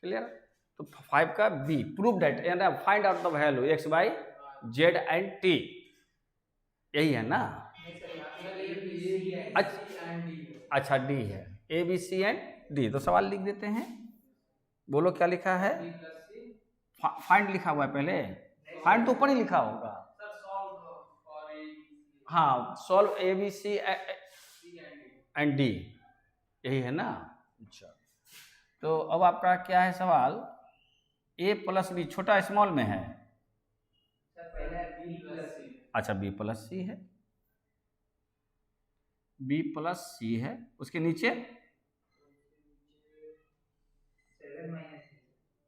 Clear? तो 5 का B, prove that यानी find out the value x by z and t, यही है ना? अच्छा डी है, A B C and D. तो सवाल लिख देते हैं, बोलो क्या लिखा है? फाइंड लिखा हुआ है पहले, फाइंड तो ऊपर ही लिखा होगा। हाँ, solve A B C and D, यही है ना? अच्छा, तो अब आपका क्या है सवाल? ए प्लस बी छोटा स्मॉल में है, अच्छा बी प्लस सी है, बी प्लस सी है, उसके नीचे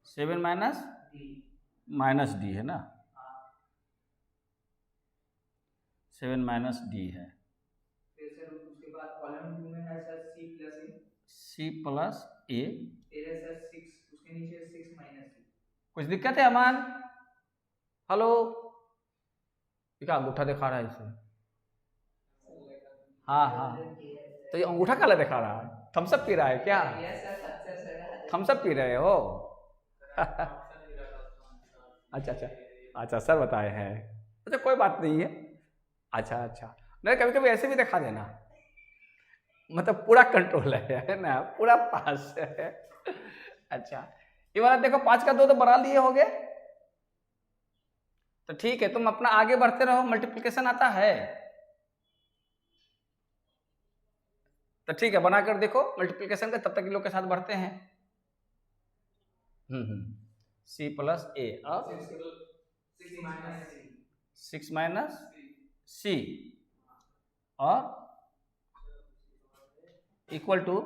7 माइनस डी है ना, 7 माइनस डी है। फिर सर उसके बाद कॉलम 2 में है सर सी प्लस ए, फिर है सर 6, उसके नीचे 6 माइनस सी। कुछ दिक्कत है अमान? हेलो, क्या अंगूठा दिखा रहा है इसे? हाँ हाँ, तो ये अंगूठा काला दिखा रहा है? थम्सअप पी रहा है क्या? थम्सअप पी रहे हो? अच्छा अच्छा अच्छा, सर बताए हैं, अच्छा कोई बात नहीं है। अच्छा अच्छा, नहीं कभी कभी ऐसे भी दिखा देना, मतलब पूरा कंट्रोल है ना, पूरा पास है। अच्छा, ये वाला देखो 5 का 2 तो बना लिए होगे, तो ठीक है, तुम अपना आगे बढ़ते रहो, मल्टीप्लिकेशन आता है तो ठीक है, बनाकर देखो मल्टीप्लिकेशन का, तब तक लोग के साथ बढ़ते हैं। सी प्लस ए और 6 माइनस सी और इक्वल टू,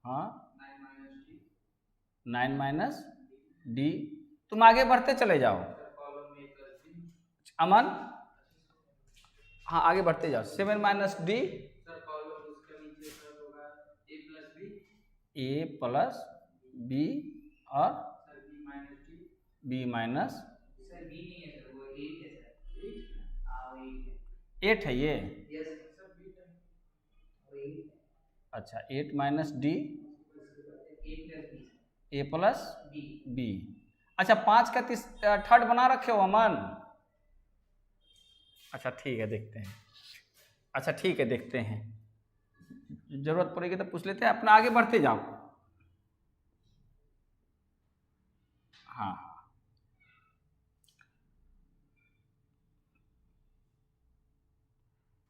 हाँ 9 माइनस डी। तुम आगे बढ़ते चले जाओ अमन, हाँ आगे बढ़ते जाओ, 7 minus D, A plus B और बी माइनस 8 है ये, अच्छा 8 minus D A plus B. अच्छा 5 का थर्ड बना रखे हो अमन? अच्छा ठीक है, देखते हैं, अच्छा ठीक है देखते हैं, जरूरत पड़ेगी तो पूछ लेते हैं, अपना आगे बढ़ते जाओ। हाँ,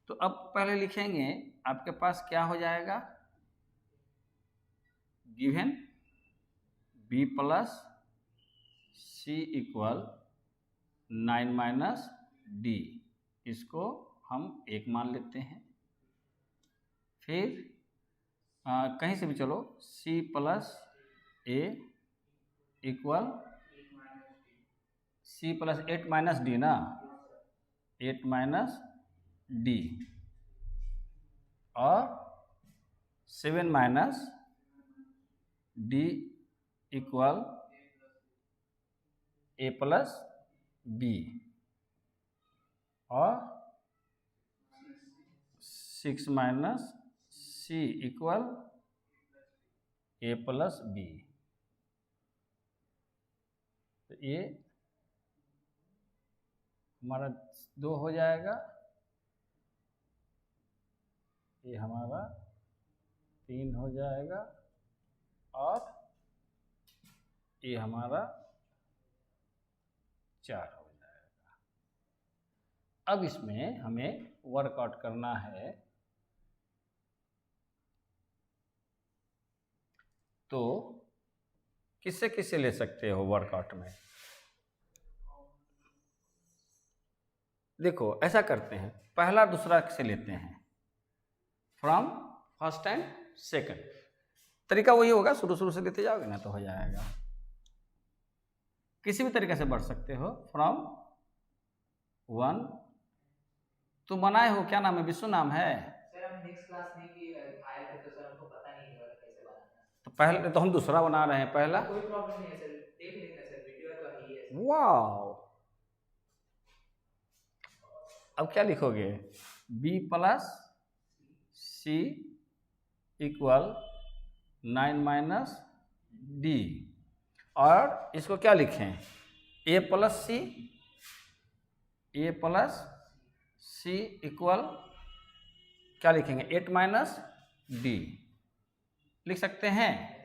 तो अब पहले लिखेंगे, आपके पास क्या हो जाएगा? गिवन बी प्लस सी इक्वल 9 माइनस डी, इसको हम 1 मान लेते हैं। फिर कहीं से भी चलो, C plus A equal C plus 8 minus D ना, 8 माइनस डी और 7 minus D equal A plus B और 6 minus C equal A plus B. तो ये हमारा 2 हो जाएगा, ये हमारा 3 हो जाएगा और ये हमारा 4 हो जाएगा। अब इसमें हमें वर्कआउट करना है, तो किससे किससे ले सकते हो वर्कआउट में? देखो ऐसा करते हैं, पहला दूसरा से लेते हैं, फ्रॉम फर्स्ट एंड सेकंड। तरीका वही होगा, शुरू शुरू से लेते जाओगे ना तो हो जाएगा। किसी भी तरीके से बढ़ सकते हो, फ्रॉम 1, तुम बनाए हो, क्या नाम है? विश्व नाम है? सर हम नेक्स्ट क्लास में कि आए थे तो सर हमको पता नहीं है कैसे बनाना है। तो पहले तो हम दूसरा बना रहे हैं, पहला कोई प्रॉब्लम नहीं है सर, देख लेंगे सर, वीडियो तो है ही है। वाओ, अब क्या लिखोगे? b प्लस सी इक्वल 9 माइनस डी और इसको क्या लिखें, a प्लस सी इक्वल क्या लिखेंगे, 8 माइनस डी लिख सकते हैं।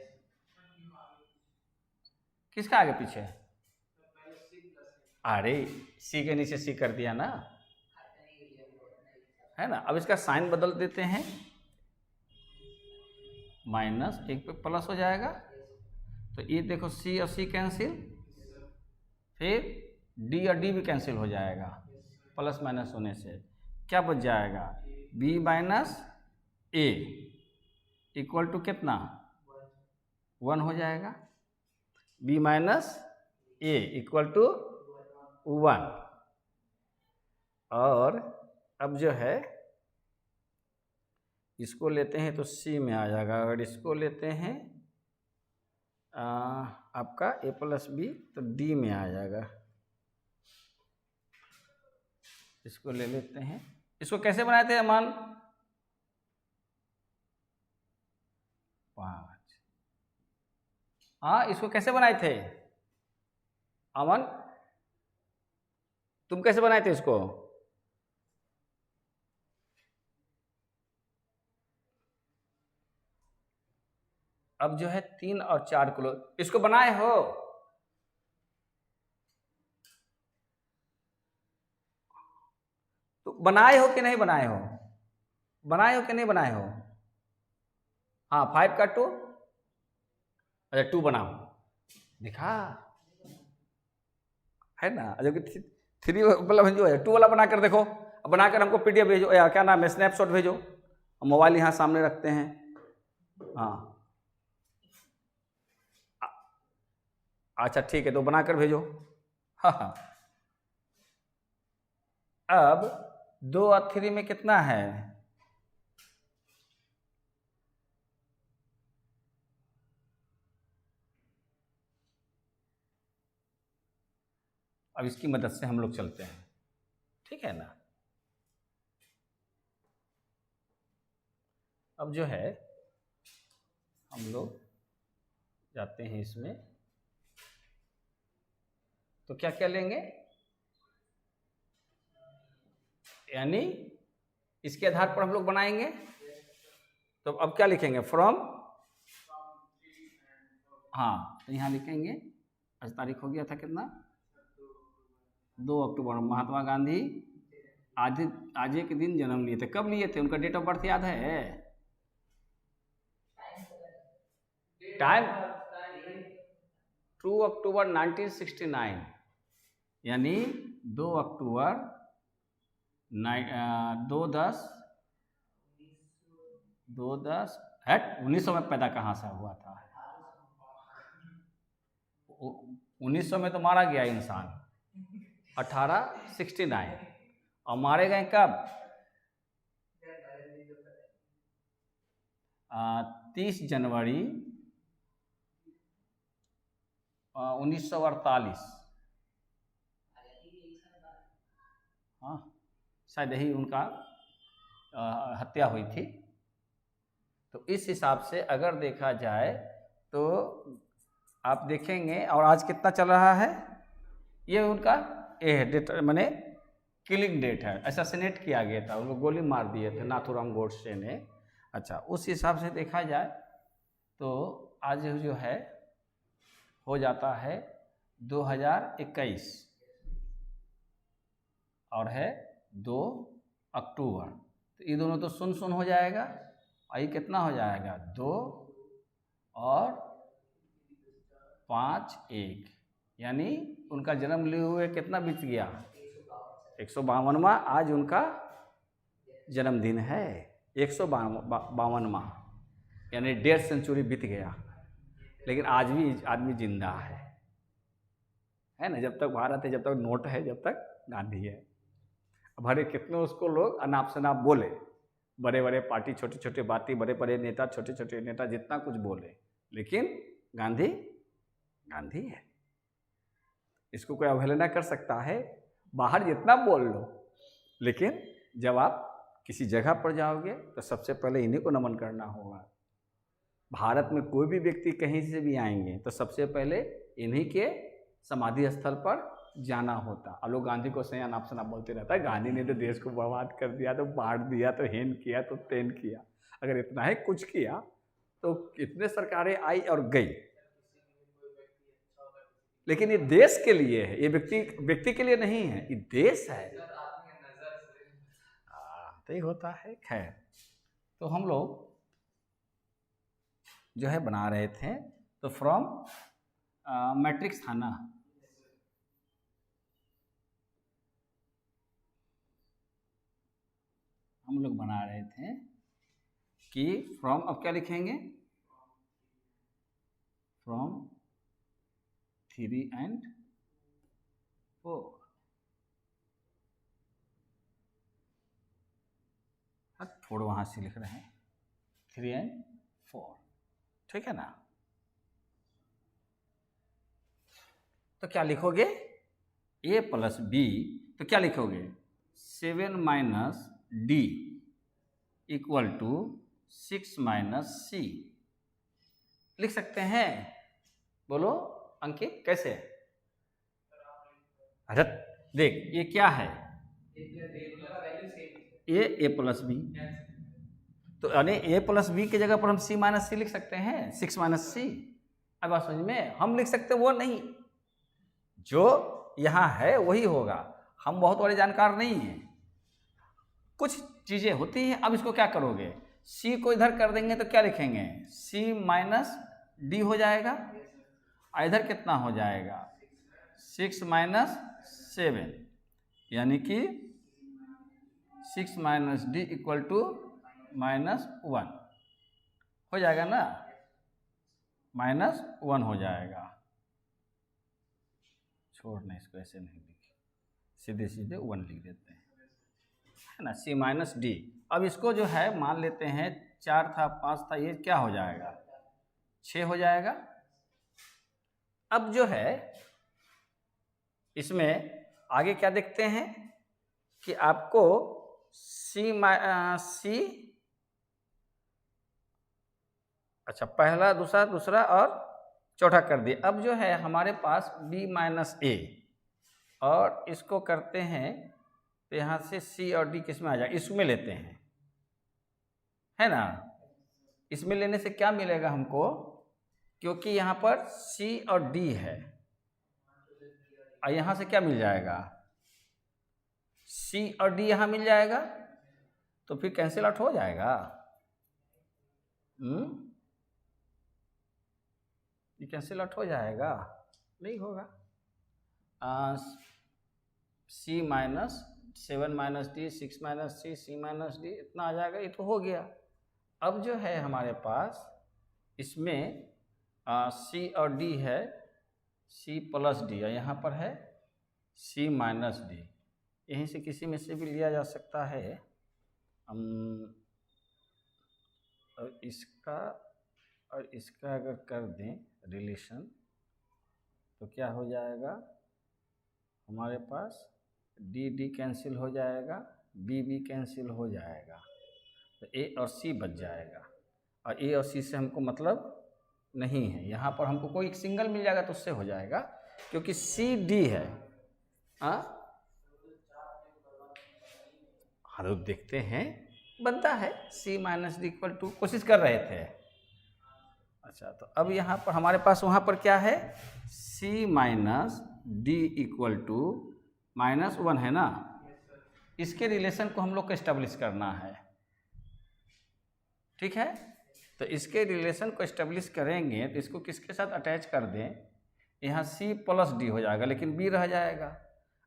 किसका आगे पीछे, अरे सी के नीचे सी कर दिया ना, है ना। अब इसका साइन बदल देते हैं, माइनस एक पे प्लस हो जाएगा, तो ये देखो सी और सी कैंसिल, फिर डी और डी भी कैंसिल हो जाएगा प्लस माइनस होने से। क्या बच जाएगा, B minus A equal to कितना, 1 हो जाएगा। B minus A equal to 1। और अब जो है इसको लेते हैं तो सी में आ जाएगा, अगर इसको लेते हैं आपका ए प्लस बी तो डी में आ जाएगा। इसको ले लेते हैं, इसको कैसे बनाए थे अमन, 5। हाँ इसको कैसे बनाए थे अमन, तुम कैसे बनाए थे इसको, अब जो है 3 और 4 किलो इसको बनाए हो, तो बनाए हो कि नहीं बनाए हो, बनाए हो कि नहीं बनाए हो। हाँ 5 का 2, अच्छा 2 बनाओ, दिखा है ना, जबकि 3 मतलब जो है 2 वाला बनाकर देखो, बनाकर हमको पीडीएफ भेजो या क्या नाम है स्नैपशॉट भेजो, मोबाइल यहाँ सामने रखते हैं। हाँ अच्छा ठीक है, तो बनाकर भेजो। हाँ हाँ अब 2 और 3 में कितना है, अब इसकी मदद से हम लोग चलते हैं, ठीक है ना। अब जो है हम लोग जाते हैं इसमें, तो क्या क्या लेंगे, यानी इसके आधार पर हम लोग बनाएंगे। तो अब क्या लिखेंगे, फ्रॉम, हाँ तो यहाँ लिखेंगे, आज तारीख हो गया था कितना, 2 अक्टूबर, महात्मा गांधी आज के दिन जन्म लिए थे। कब लिए थे, उनका डेट ऑफ बर्थ याद है, टाइम 2 अक्टूबर 1969, यानी 2 अक्टूबर 2/10 है 1900 में पैदा कहाँ से हुआ था, 1900 में तो मारा गया इंसान 1869, और मारे गए कब, 30 जनवरी 1948। हाँ शायद यही उनका हत्या हुई थी। तो इस हिसाब से अगर देखा जाए तो आप देखेंगे, और आज कितना चल रहा है, ये उनका डेट माने किलिंग डेट है, असैसिनेट किया गया था, उनको गोली मार दिए थे नाथूराम गोडसे ने। अच्छा उस हिसाब से देखा जाए तो आज जो है हो जाता है 2021 और है 2 अक्टूबर, तो ये दोनों तो सुन हो जाएगा, और ये कितना हो जाएगा 2 और 5 1, यानी उनका जन्म लिए हुए कितना बीत गया, 152वां आज उनका जन्मदिन है, 152वां, यानी 1.5 सेंचुरी बीत गया, लेकिन आज भी आदमी जिंदा है ना। जब तक भारत है, जब तक नोट है, जब तक गांधी है। भरे कितने उसको लोग अनाप शनाप बोले, बड़े बड़े पार्टी, छोटे छोटे बाती, बड़े बड़े नेता, छोटे छोटे नेता, जितना कुछ बोले, लेकिन गांधी गांधी है, इसको कोई अवहेलना कर सकता है, बाहर जितना बोल लो, लेकिन जब आप किसी जगह पर जाओगे तो सबसे पहले इन्हीं को नमन करना होगा। भारत में कोई भी व्यक्ति कहीं से भी आएंगे तो सबसे पहले इन्हीं के समाधि स्थल पर जाना होता। और लोग गांधी को सही अनाप शनाप बोलते रहता है, गांधी ने तो देश को बर्बाद कर दिया, तो बांट दिया, तो हेन किया, तो तेन किया। अगर इतना ही कुछ किया तो कितने सरकारें आई और गई, लेकिन ये देश के लिए है, ये व्यक्ति के लिए नहीं है, ये देश है। तो ये होता है। खैर, तो हम लोग जो है बना रहे थे, तो फ्रॉम मैट्रिक्स था ना, हम लोग बना रहे थे कि फ्रॉम, अब क्या लिखेंगे, फ्रॉम 3 and 4, थोड़ा वहां से लिख रहे हैं 3 and 4, ठीक है ना। तो क्या लिखोगे, a प्लस बी, तो क्या लिखोगे 7 minus D equal to 6 minus C, लिख सकते हैं। बोलो अंकित कैसे? अरे देख, ये क्या है, ए प्लस बी, तो यानी ए प्लस बी की जगह पर हम सी माइनस सी लिख सकते हैं, 6 माइनस सी। अब बात समझ में, हम लिख सकते वो नहीं, जो यहाँ है वही होगा। हम बहुत बड़े जानकार नहीं हैं, कुछ चीजें होती हैं। अब इसको क्या करोगे, सी को इधर कर देंगे तो क्या लिखेंगे, सी माइनस डी हो जाएगा, इधर कितना हो जाएगा 6 माइनस 7, यानी कि 6 माइनस डी इक्वल टू -1 हो जाएगा ना, -1 हो जाएगा। छोड़ना, इसको ऐसे नहीं लिखे, सीधे सीधे 1 लिख देते हैं, है ना, सी माइनस डी। अब इसको जो है मान लेते हैं 4 था 5 था, ये क्या हो जाएगा 6 हो जाएगा। अब जो है इसमें आगे क्या देखते हैं कि आपको सी, अच्छा पहला दूसरा और चौथा कर दिए। अब जो है हमारे पास b माइनस ए, और इसको करते हैं तो यहाँ से c और d किस में आ जाएगा, इसमें लेते हैं, है ना। इसमें लेने से क्या मिलेगा हमको, क्योंकि यहाँ पर c और d है, और यहाँ से क्या मिल जाएगा, c और d यहाँ मिल जाएगा, तो फिर कैंसिल आउट हो जाएगा। ये कैंसिल आउट हो जाएगा, नहीं होगा। सी माइनस 7 माइनस डी, 6 माइनस सी, सी माइनस डी, इतना आ जाएगा, ये तो हो गया। अब जो है हमारे पास इसमें सी और डी है, सी प्लस डी, और यहाँ पर है सी माइनस डी, यहीं से किसी में से भी लिया जा सकता है। और इसका अगर कर दें रिलेशन तो क्या हो जाएगा, हमारे पास डी डी कैंसिल हो जाएगा, बी बी कैंसिल हो जाएगा, तो ए और सी बच जाएगा। और ए और सी से हमको मतलब नहीं है, यहाँ पर हमको कोई एक सिंगल मिल जाएगा तो उससे हो जाएगा, क्योंकि सी डी है। हाँ, तो देखते हैं बनता है सी माइनस डी इक्वल टू, कोशिश कर रहे थे। अच्छा, तो अब यहाँ पर हमारे पास वहाँ पर क्या है, सी माइनस डी इक्वल टू -1 है ना। इसके रिलेशन को हम लोग को एस्टेब्लिश करना है, ठीक है। तो इसके रिलेशन को एस्टेब्लिश करेंगे तो इसको किसके साथ अटैच कर दें, यहाँ सी प्लस डी हो जाएगा, लेकिन बी रह जाएगा।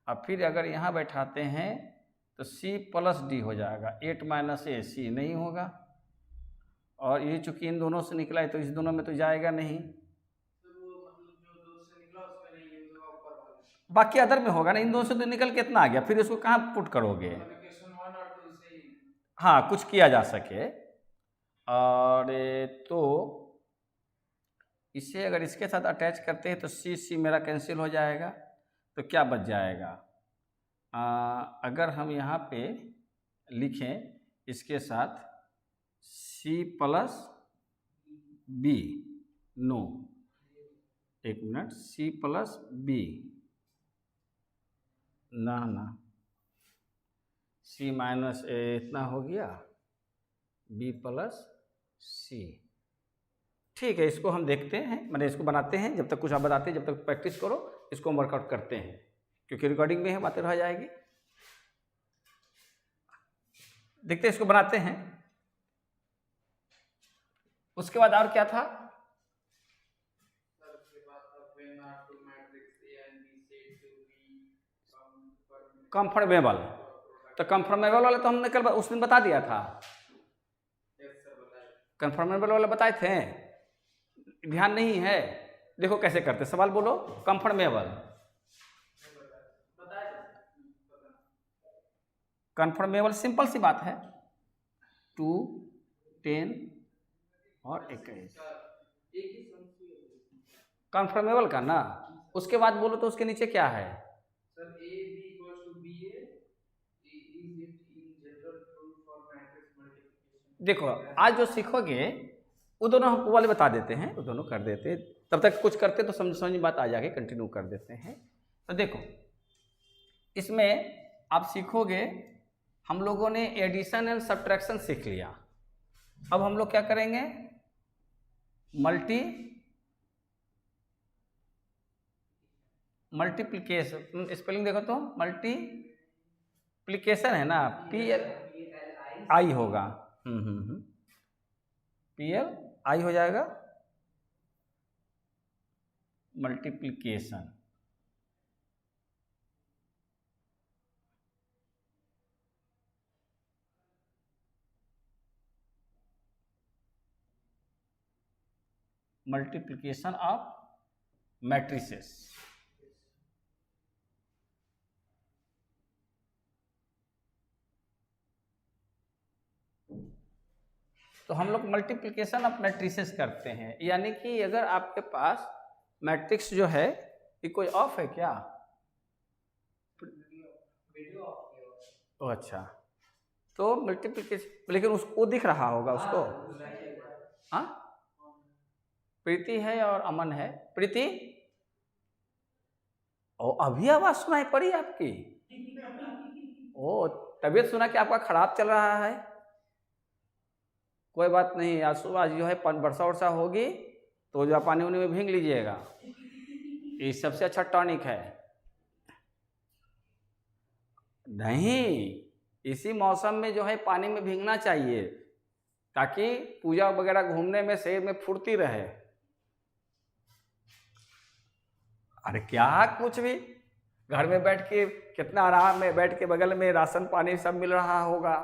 अब फिर अगर यहाँ बैठाते हैं तो सी प्लस डी हो जाएगा, 8 माइनस ए, सी नहीं होगा, और ये चूंकि इन दोनों से निकला है तो इस दोनों में तो जाएगा नहीं, बाकी अदर में होगा ना। इन दोनों से तो निकल के इतना आ गया, फिर इसको कहाँ पुट करोगे। हाँ, कुछ किया जा सके। और तो इसे अगर इसके साथ अटैच करते हैं तो सी सी मेरा कैंसिल हो जाएगा, तो क्या बच जाएगा, अगर हम यहाँ पे लिखें इसके साथ सी प्लस बी, नो, एक मिनट, सी प्लस बी, ना सी माइनस ए इतना हो गया, बी प्लस सी। ठीक है, इसको हम देखते हैं, मैंने इसको बनाते हैं, जब तक कुछ आप बताते हैं, जब तक प्रैक्टिस करो, इसको हम वर्कआउट करते हैं, क्योंकि रिकॉर्डिंग में है, बातें रह जाएगी। देखते हैं, इसको बनाते हैं। उसके बाद और क्या था? कंफर्मेबल। तो कंफर्मेबल वाला तो हमने कल उस दिन बता दिया था, कंफर्मेबल वाला बताए थे, ध्यान नहीं है? देखो कैसे करते, सवाल बोलो। कंफर्मेबल, कंफर्मेबल सिंपल सी बात है, 2, 10 और 21 कंफर्मेबल का ना। उसके बाद बोलो तो उसके नीचे क्या है? देखो आज जो सीखोगे वो दोनों हम वाले बता देते हैं, वो दोनों कर देते, तब तक कुछ करते तो समझ में बात आ जाएगी, कंटिन्यू कर देते हैं। तो देखो इसमें आप सीखोगे, हम लोगों ने एडिशन एंड सब्ट्रैक्शन सीख लिया। अब हम लोग क्या करेंगे? मल्टीप्लिकेशन, स्पेलिंग देखो तो, मल्टीप्लिकेशन है ना, PLI होगा, PLI हो जाएगा, मल्टीप्लिकेशन। Multiplication of matrices. तो हम लोग मल्टीप्लिकेशन ऑफ मैट्रिसेस करते हैं, यानी कि अगर आपके पास मैट्रिक्स जो है, ये कोई ऑफ है क्या? ओ अच्छा, तो मल्टीप्लिकेशन, लेकिन उसको दिख रहा होगा उसको। हाँ, प्रीति है और अमन है। प्रीति, ओ अभी आवाज सुनाई पड़ी आपकी? ओ, तबीयत सुना कि आपका खराब चल रहा है। कोई बात नहीं, आज सुबह जो है वर्षा वर्षा होगी तो जो पानी उनी में भीग लीजिएगा, ये सबसे अच्छा टॉनिक है। नहीं, इसी मौसम में जो है पानी में भीगना चाहिए, ताकि पूजा वगैरह घूमने में शरीर में फुर्ती रहे। अरे क्या कुछ भी, घर में बैठ के कितना आराम में बैठ के बगल में राशन पानी सब मिल रहा होगा।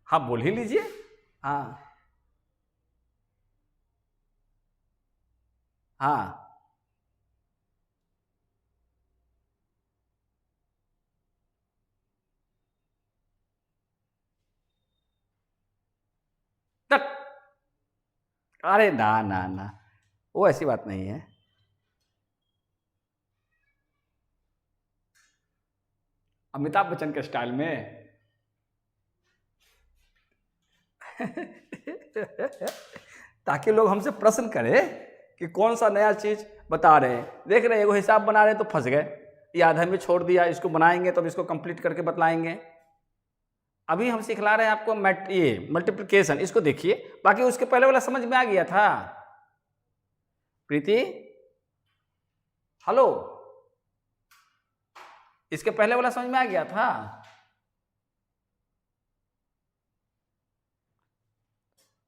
हाँ बोल ही लीजिए। हाँ हाँ, तक, अरे ना ना ना, वो ऐसी बात नहीं है। अमिताभ बच्चन के स्टाइल में ताकि लोग हमसे प्रश्न करें कि कौन सा नया चीज बता रहे हैं। देख रहे हैं, वो हिसाब बना रहे हैं तो फंस गए, ये आधा में छोड़ दिया, इसको बनाएंगे तो अब इसको कंप्लीट करके बतलाएंगे। अभी हम सिखला रहे हैं आपको ये मल्टीप्लिकेशन, इसको देखिए, बाकी उसके पहले वाला समझ में आ गया था। प्रीति, हेलो, इसके पहले वाला समझ में आ गया था?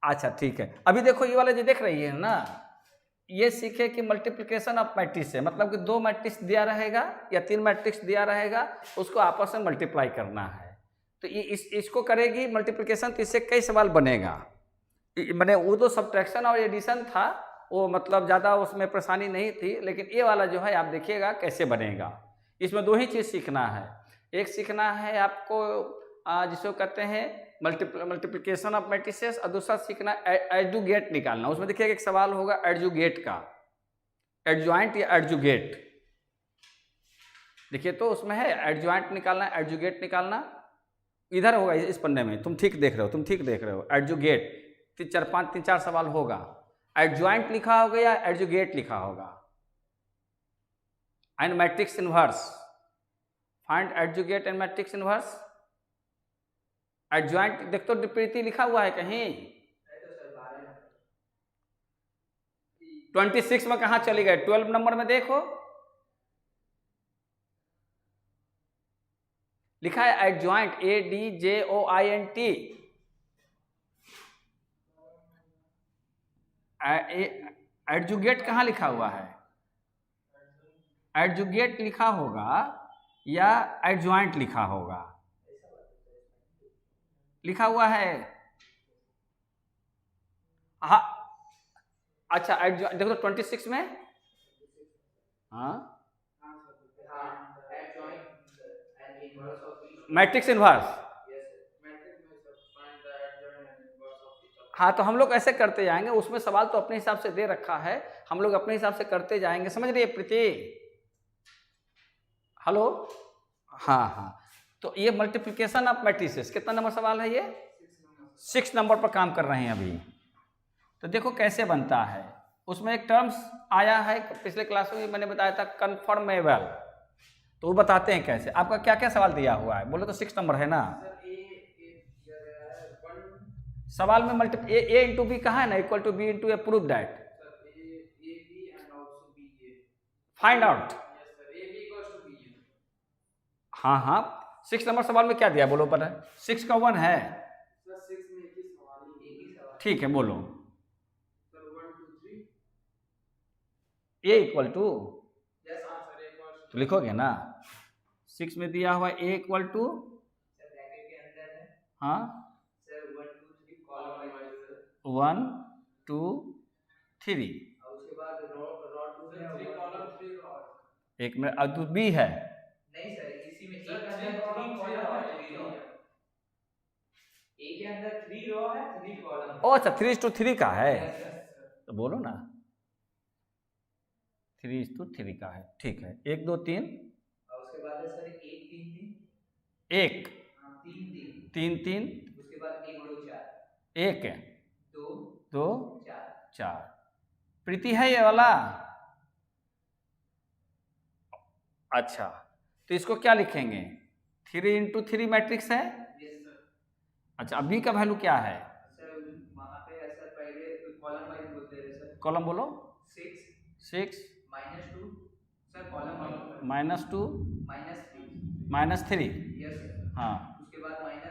अच्छा ठीक है, अभी देखो ये वाला जो देख रही है ना, ये सीखे कि मल्टीप्लिकेशन ऑफ मैट्रिक्स है, मतलब कि 2 मैट्रिक्स दिया रहेगा या 3 मैट्रिक्स दिया रहेगा, उसको आपस में मल्टीप्लाई करना है। तो ये इसको करेगी मल्टीप्लिकेशन, तो इससे कई सवाल बनेगा। मैंने वो तो सब्ट्रैक्शन और एडिशन था, वो मतलब ज़्यादा उसमें परेशानी नहीं थी, लेकिन ये वाला जो है आप देखिएगा कैसे बनेगा। इसमें 2 ही चीज़ सीखना है, एक सीखना है आपको जिसको कहते हैं मल्टीप्लिकेशन ऑफ मैट्रिसेस, और दूसरा सीखना एडजुगेट निकालना। उसमें देखिएगा एक सवाल होगा एडजुगेट का, एडजॉइंट या एडजुगेट। देखिए तो उसमें है एडजॉइंट निकालना, एडजुगेट निकालना, इधर होगा इस पन्ने में, तुम ठीक देख रहे हो, एडजुगेट। 3-4 सवाल होगा, एडजॉइंट लिखा होगा या एडजुगेट लिखा होगा? And matrix inverse, find adjugate and matrix inverse. Adjoint देख तो प्रीति लिखा हुआ है कहीं? 26 में कहाँ चली गए? 12 नंबर में देखो, लिखा है एडजॉइंट, ADJOINT। एडजुगेट कहाँ लिखा हुआ है? एडजुगेट लिखा होगा या एडजॉइंट लिखा होगा? लिखा हुआ है, हाँ। अच्छा देखो तो 26 में, हाँ, मैट्रिक्स इनवर्स। हाँ, तो हम लोग ऐसे करते जाएंगे, उसमें सवाल तो अपने हिसाब से दे रखा है, हम लोग अपने हिसाब से करते जाएंगे, समझ रही है प्रीति? हेलो, हाँ हाँ। तो ये मल्टीप्लिकेशन ऑफ मैट्रिसेस कितना नंबर सवाल है ये? 6 नंबर पर काम कर रहे हैं अभी। तो देखो कैसे बनता है, उसमें एक टर्म्स आया है पिछले क्लास में, मैंने बताया था कन्फर्मेबल, तो वो बताते हैं कैसे। आपका क्या क्या सवाल दिया हुआ है बोलो तो? 6 नंबर है ना सवाल में। मल्टी ए इंटू बी कहाँ है ना, equal to B into A, prove that, find out. हाँ हाँ, 6 नंबर सवाल में क्या दिया बोलो पर? 6 का 1 है, ठीक है बोलो। ए इक्वल टू, तो लिखोगे ना, 6 में दिया हुआ ए इक्वल टू, हाँ 1 2 3, एक में अब बी है नहीं सर, इसी में एक के अंदर 3 कॉलम है, 3 रो है। ए के अंदर 3 रो है, 3 कॉलम। ओ अच्छा, 3:3 का है, तो बोलो ना 3:3 का है, ठीक है। 1 2 3, और उसके बाद है सर 1 3 3, 1 3 3, उसके बाद 1 2 4, 1 2 2 4 4। प्रीति है ये वाला? अच्छा, तो इसको क्या लिखेंगे? 3:3 मैट्रिक्स है। अच्छा, अब बी का वैल्यू क्या है? सर वहां पे सर पहले कॉलम वाइज बोलते हैं सर। कॉलम बोलो। 6 6 -2 sir, column wise -2 -3 -3, yes sir. हाँ, उसके बाद -1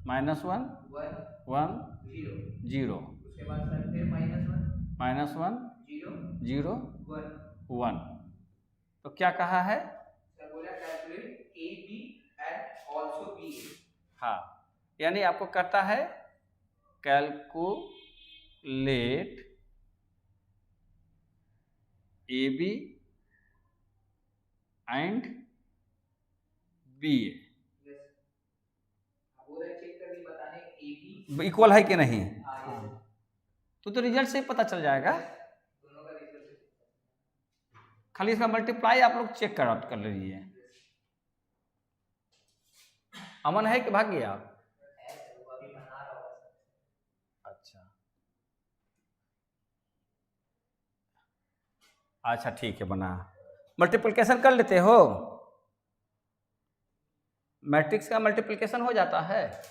-1 1 0 0, उसके बाद सर फिर -1 -1 0 0 1। 1। तो क्या कहा है? सर बोला calculate A B and also B. हाँ, यानी आपको करता है calculate A B and B A, check करके बताने ए बी इक्वल है कि नहीं। तो रिजल्ट से पता चल जाएगा, दोनों का रिजल्ट। खाली इसका मल्टीप्लाई आप लोग चेक कर लीजिए। अमन है कि भाग गया? अच्छा अच्छा, ठीक है, बना। मल्टीप्लिकेशन कर लेते हो? मैट्रिक्स का मल्टीप्लिकेशन हो जाता है,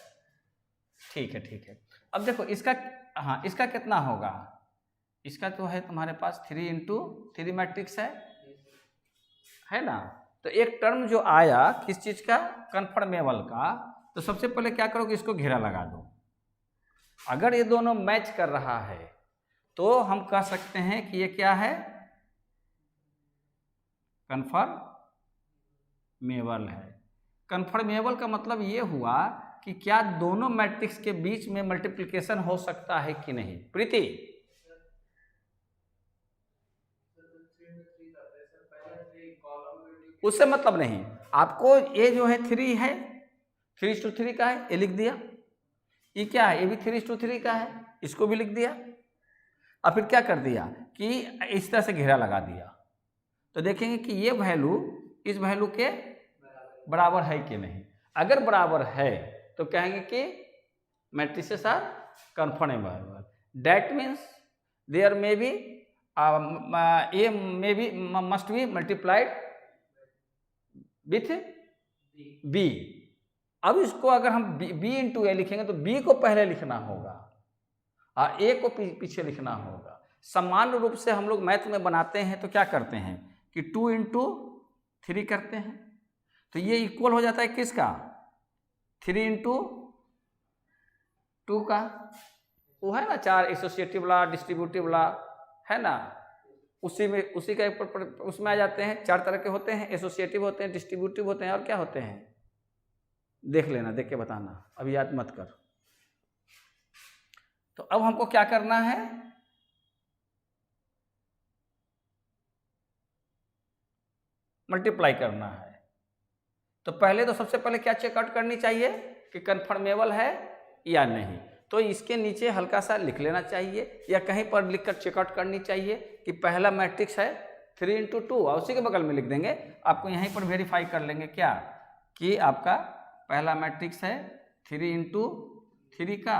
ठीक है ठीक है। अब देखो इसका, हाँ इसका कितना होगा? इसका तो है तुम्हारे पास 3:3 मैट्रिक्स है ना। तो एक टर्म जो आया किस चीज का? कन्फर्मेबल का। तो सबसे पहले क्या करोगे, इसको घेरा लगा दो। अगर ये दोनों मैच कर रहा है तो हम कह सकते हैं कि ये क्या है? कन्फर्मेबल है। कन्फर्मेबल का मतलब ये हुआ कि क्या दोनों मैट्रिक्स के बीच में मल्टीप्लिकेशन हो सकता है कि नहीं। प्रीति, उससे मतलब नहीं, आपको ये जो है 3 है, 3:3 का है, ये लिख दिया। ये क्या है? ये भी 3:3 का है, इसको भी लिख दिया। और फिर क्या कर दिया कि इस तरह से घेरा लगा दिया। तो देखेंगे कि ये वैल्यू इस वैल्यू के बराबर है कि नहीं। अगर बराबर है तो कहेंगे कि matrices are conformable. That means there may be A may be must be multiplied with B. अब इसको अगर हम बी इंटू ए लिखेंगे तो बी को पहले लिखना होगा और ए को पीछे लिखना होगा। सामान्य रूप से हम लोग मैथ में बनाते हैं तो क्या करते हैं कि 2 इंटू 3 करते हैं, तो ये इक्वल हो जाता है किसका, 3 इंटू 2 का। वो है ना 4 एसोसिएटिव ला, डिस्ट्रीब्यूटिव ला, है ना, उसी का उसमें आ जाते हैं। 4 तरह के होते हैं, एसोसिएटिव होते हैं, डिस्ट्रीब्यूटिव होते हैं, और क्या होते हैं देख लेना, देख के बताना, अभी याद मत कर। तो अब हमको क्या करना है, मल्टीप्लाई करना है। तो पहले तो सबसे पहले क्या चेकआउट करनी चाहिए कि कन्फर्मेबल है या नहीं। तो इसके नीचे हल्का सा लिख लेना चाहिए या कहीं पर लिखकर चेकआउट करनी चाहिए कि पहला मैट्रिक्स है 3 इंटू 2, और उसी के बगल में लिख देंगे। आपको यहीं पर वेरीफाई कर लेंगे क्या कि आपका पहला मैट्रिक्स है 3 इंटू 3 का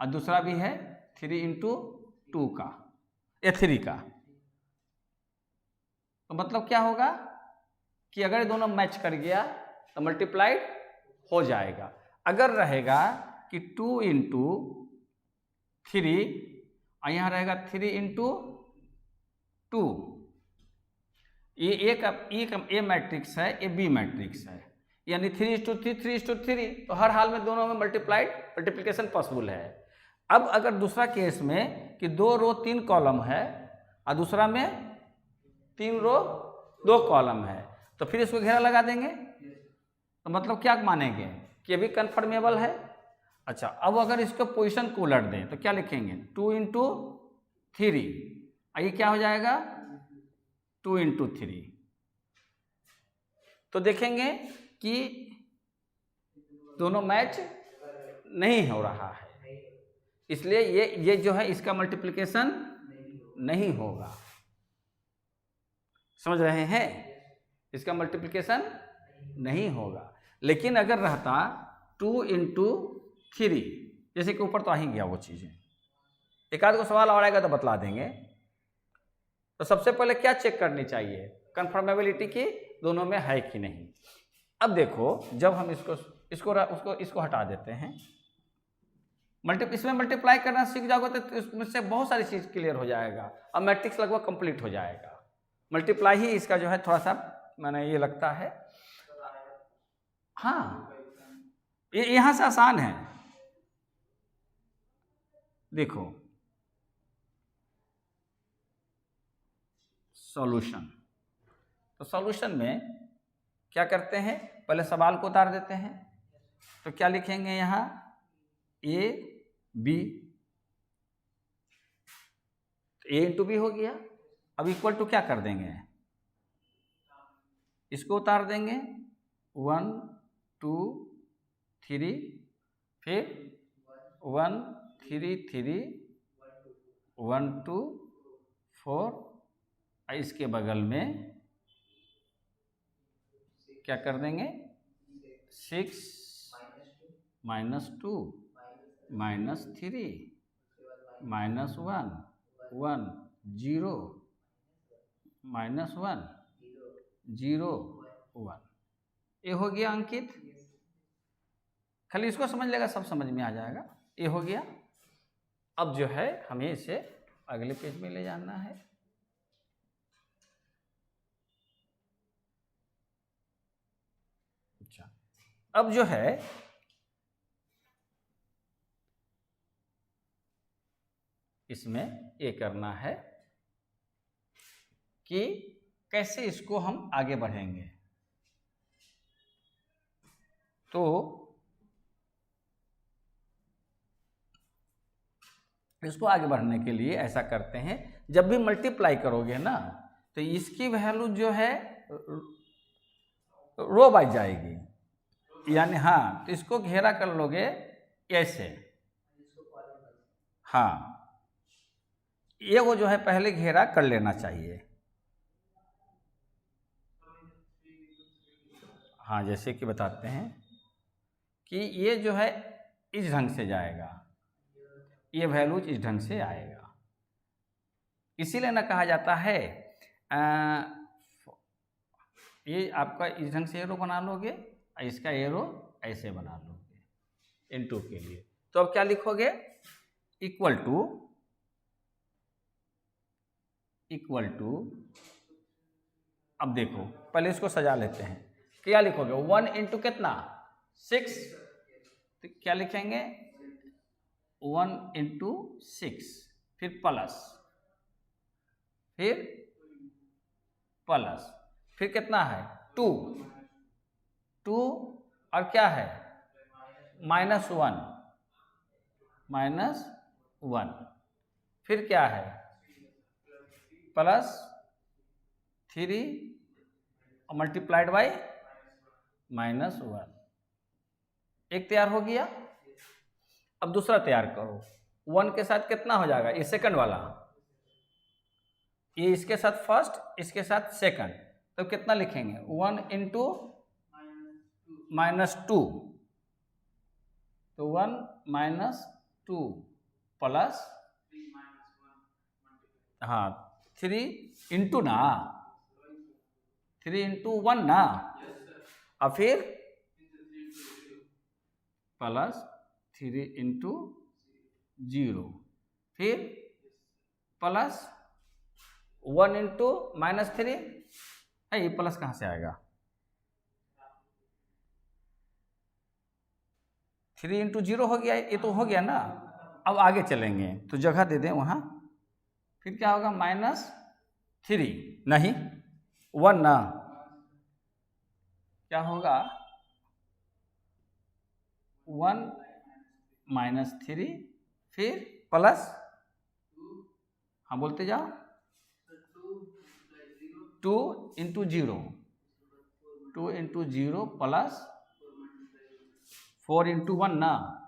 और दूसरा भी है 3 इंटू 2 का या 3 का। तो मतलब क्या होगा कि अगर ये दोनों मैच कर गया तो मल्टीप्लाइड हो जाएगा। अगर रहेगा कि 2 इंटू 3 और यहाँ रहेगा 3 इंटू 2, ये ए मैट्रिक्स है, ये बी मैट्रिक्स है, यानी 3:3 3:3, तो हर हाल में दोनों में मल्टीप्लिकेशन पॉसिबल है। अब अगर दूसरा केस में कि 2 रो 3 कॉलम है और दूसरा में 3 रो 2 कॉलम है, तो फिर इसको घेरा लगा देंगे। तो मतलब क्या मानेंगे कि ये भी कन्फर्मेबल है। अच्छा, अब अगर इसको पोजीशन को उलट दें तो क्या लिखेंगे 2 इंटू 3, ये क्या हो जाएगा 2 इंटू 3। तो देखेंगे कि दोनों मैच नहीं हो रहा है, इसलिए ये जो है इसका मल्टीप्लिकेशन नहीं होगा। समझ रहे हैं, इसका मल्टीप्लिकेशन नहीं होगा। लेकिन अगर रहता 2 इंटू 3, जैसे कि ऊपर तो आ ही गया वो चीज़ें, एक आध को सवाल और आएगा तो बतला देंगे। तो सबसे पहले क्या चेक करनी चाहिए, कन्फर्मेबिलिटी की दोनों में है कि नहीं। अब देखो, जब हम इसको हटा देते हैं, इसमें मल्टीप्लाई करना सीख जाओगे तो इसमें से बहुत सारी चीज़ क्लियर हो जाएगा और मैट्रिक्स लगभग कंप्लीट हो जाएगा। मल्टीप्लाई ही इसका जो है थोड़ा सा मैंने ये लगता है, हाँ ये यहाँ से आसान है। देखो सॉल्यूशन, तो सॉल्यूशन में क्या करते हैं, पहले सवाल को उतार देते हैं। तो क्या लिखेंगे यहाँ A B, A into B हो गया। अब इक्वल टू क्या कर देंगे, इसको उतार देंगे 1 2 3, फिर 1 3 3 1 2 4, इसके बगल में क्या कर देंगे 6 -2 -3 -1 1 0 -1 0 1, ये हो गया अंकित। खाली इसको समझ लेगा, सब समझ में आ जाएगा। ये हो गया। अब जो है हमें इसे अगले पेज में ले जाना है। अच्छा, अब जो है इसमें ये करना है कि कैसे इसको हम आगे बढ़ेंगे। तो इसको आगे बढ़ने के लिए ऐसा करते हैं, जब भी मल्टीप्लाई करोगे ना तो इसकी वैल्यू जो है रो बाई जाएगी, यानी हाँ, तो इसको घेरा कर लोगे ऐसे, हाँ ये वो जो है पहले घेरा कर लेना चाहिए। हाँ, जैसे कि बताते हैं कि ये जो है इस ढंग से जाएगा, ये वैल्यूज इस ढंग से आएगा। इसीलिए ना कहा जाता है ये आपका इस ढंग से एरो बना लोगे, इसका एरो ऐसे बना लोगे N2 के लिए। तो अब क्या लिखोगे, इक्वल टू, अब देखो पहले इसको सजा लेते हैं। क्या लिखोगे, 1 इंटू कितना 6, तो क्या लिखेंगे 1 इंटू 6, फिर प्लस, फिर कितना है 2 और क्या है -1, फिर क्या है +3 मल्टीप्लाइड बाई -1, एक तैयार हो गया। अब दूसरा तैयार करो, 1 के साथ कितना हो जाएगा, ये सेकंड वाला, ये इसके साथ फर्स्ट, इसके साथ सेकंड, तो कितना लिखेंगे 1 इंटू -2, तो 1 -2 प्लस, हाँ 3 इंटू ना, 3 इंटू 1 ना, और फिर +3 इंटू 0, फिर +1 इंटू -3, ये प्लस कहाँ से आएगा, 3 इंटू 0 हो गया, ये तो हो गया ना। अब आगे चलेंगे तो जगह दे दें वहाँ, फिर क्या होगा -3 नहीं 1 ना, क्या होगा 1 -3, फिर प्लस, हाँ बोलते जाओ, 2 इंटू 0, 2 इंटू 0 प्लस 4 इंटू 1 ना,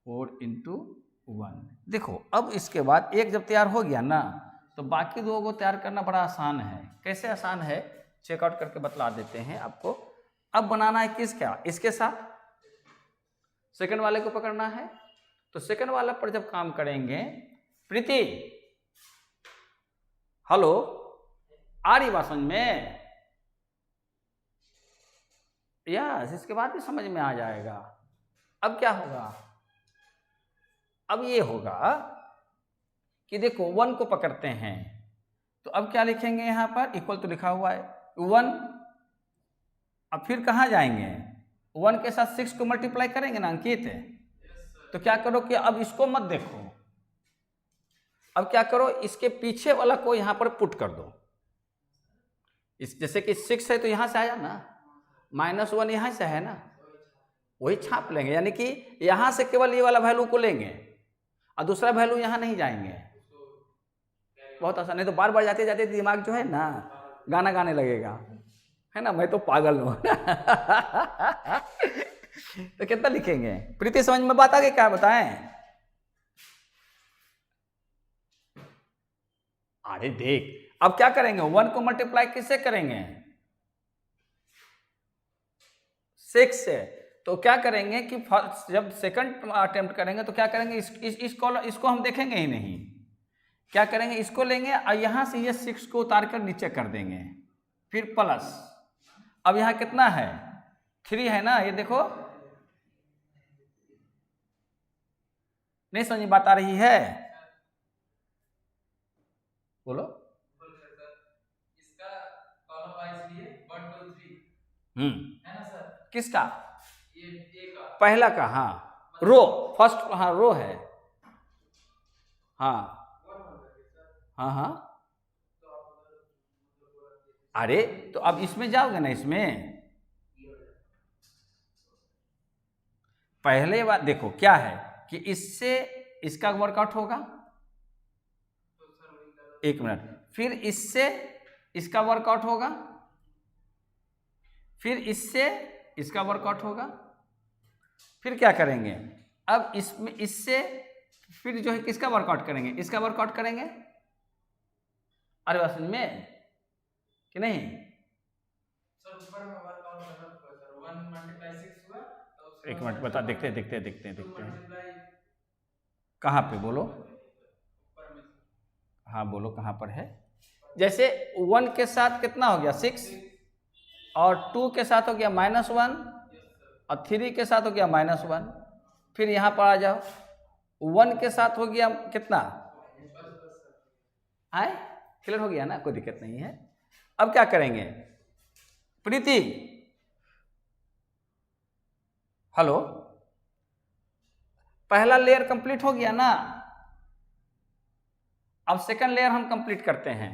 4 इंटू 1। देखो अब इसके बाद एक जब तैयार हो गया ना, तो बाकी दो को तैयार करना बड़ा आसान है। कैसे आसान है, चेकआउट करके बतला देते हैं आपको। अब बनाना है किसका, इसके साथ सेकंड वाले को पकड़ना है। तो सेकंड वाला पर जब काम करेंगे, प्रीति हेलो, आ रही बात समझ में, यस, इसके बाद भी समझ में आ जाएगा। अब क्या होगा, अब ये होगा कि देखो 1 को पकड़ते हैं, तो अब क्या लिखेंगे यहां पर, इक्वल तो लिखा हुआ है 1, अब फिर कहाँ जाएंगे, 1 के साथ 6 को मल्टीप्लाई करेंगे ना अंकित, तो क्या करो कि अब इसको मत देखो, अब क्या करो इसके पीछे वाला को यहां पर पुट कर दो। इस जैसे कि 6 है तो यहां से आया ना, -1 यहां से है ना, वही छाप लेंगे, यानी कि यहां से केवल ये वाला वैल्यू को लेंगे और दूसरा वैल्यू यहां नहीं जाएंगे। बहुत आसान, नहीं तो बार बार जाते जाते दिमाग जो है ना गाना गाने लगेगा, है ना, मैं तो पागल हूं। तो कितना लिखेंगे, प्रीति समझ में बात आ गई, क्या बताएं। अरे देख, अब क्या करेंगे, 1 को मल्टीप्लाई किससे करेंगे, 6 से। तो क्या करेंगे कि जब सेकंड अटेम्प्ट करेंगे तो क्या करेंगे, इसको हम देखेंगे ही नहीं, क्या करेंगे, इसको लेंगे और यहां से ये 6 को उतार कर नीचे कर देंगे, फिर प्लस, अब यहां कितना है 3 है ना, ये देखो, नहीं समझ बात आ रही है, बोलो। इसका कॉलम वाइज लिए 1 2 3 है ना सर, किसका, ये ए का पहला का, हाँ रो, फर्स्ट, हाँ रो है, हाँ हाँ हाँ, अरे तो अब इसमें जाओगे ना, इसमें पहले बात देखो क्या है कि इससे इसका वर्कआउट होगा, एक मिनट, फिर इससे इसका वर्कआउट होगा, फिर इससे इसका वर्कआउट होगा, फिर क्या करेंगे, अब इसमें इससे फिर जो है किसका वर्कआउट करेंगे, इसका वर्कआउट करेंगे। अरे बात समझ में कि नहीं, सर ऊपर में वर्कआउट करना पड़ेगा सर, 1 × 6 हुआ, तो एक मिनट बता, देखते हैं मल्टीप्लाई कहाँ पे बोलो, ऊपर में, हाँ बोलो कहाँ पर है। जैसे 1 के साथ कितना हो गया 6, और 2 के साथ हो गया -1, और 3 के साथ हो गया -1। फिर यहाँ पर आ जाओ, 1 के साथ हो गया कितना, आए क्लियर हो गया ना, कोई दिक्कत नहीं है। अब क्या करेंगे प्रीति, हेलो, पहला लेयर कंप्लीट हो गया ना, अब सेकंड लेयर हम कंप्लीट करते हैं।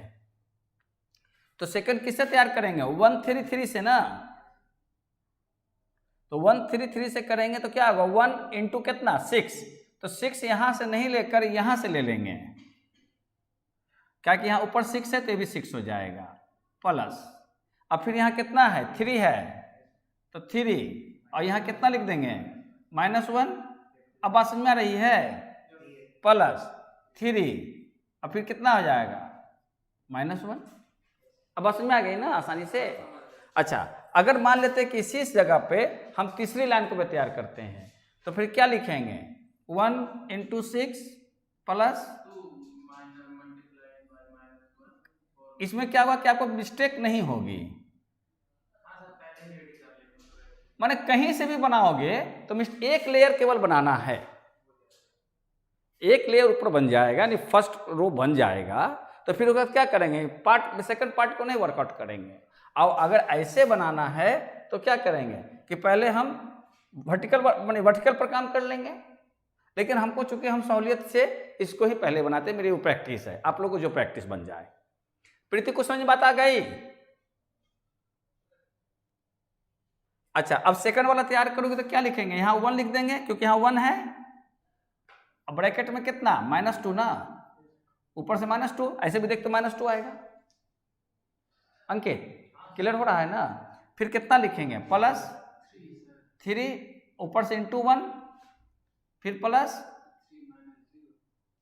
तो सेकंड किससे तैयार करेंगे, 133 से ना। तो 133 से करेंगे तो क्या होगा, 1 इंटू कितना 6, तो 6 यहां से नहीं लेकर यहां से ले लेंगे, क्या कि यहां ऊपर 6 है तो ये भी 6 हो जाएगा, प्लस अब फिर यहाँ कितना है 3 है तो 3, और यहाँ कितना लिख देंगे -1। अब बात समझ में आ रही है, प्लस 3, अब फिर कितना हो जाएगा -1। अब बात समझ में आ गई ना आसानी से। अच्छा, अगर मान लेते हैं कि इसी जगह पे हम तीसरी लाइन को भी तैयार करते हैं, तो फिर क्या लिखेंगे 1 इंटू 6 प्लस, इसमें क्या होगा कि आपको मिस्टेक नहीं होगी, माने कहीं से भी बनाओगे तो एक लेयर केवल बनाना है, एक लेयर ऊपर बन जाएगा, यानी फर्स्ट रो बन जाएगा। तो फिर उसका क्या करेंगे, पार्ट सेकंड पार्ट को नहीं वर्कआउट करेंगे। और अगर ऐसे बनाना है तो क्या करेंगे कि पहले हम वर्टिकल पर काम कर लेंगे, लेकिन हमको चूंकि हम सहूलियत से इसको ही पहले बनाते हैं, मेरी वो प्रैक्टिस है, आप लोगों को जो प्रैक्टिस बन जाए। प्रीति को समझ में बात आ गई। अच्छा, अब सेकंड वाला तैयार करोगे तो क्या लिखेंगे, यहाँ 1 लिख देंगे क्योंकि यहाँ 1 है। अब ब्रैकेट में कितना -2 ना, ऊपर से -2, ऐसे भी देखते -2 आएगा। अंकित क्लियर हो रहा है ना। फिर कितना लिखेंगे +3, ऊपर से इंटू 1, फिर प्लस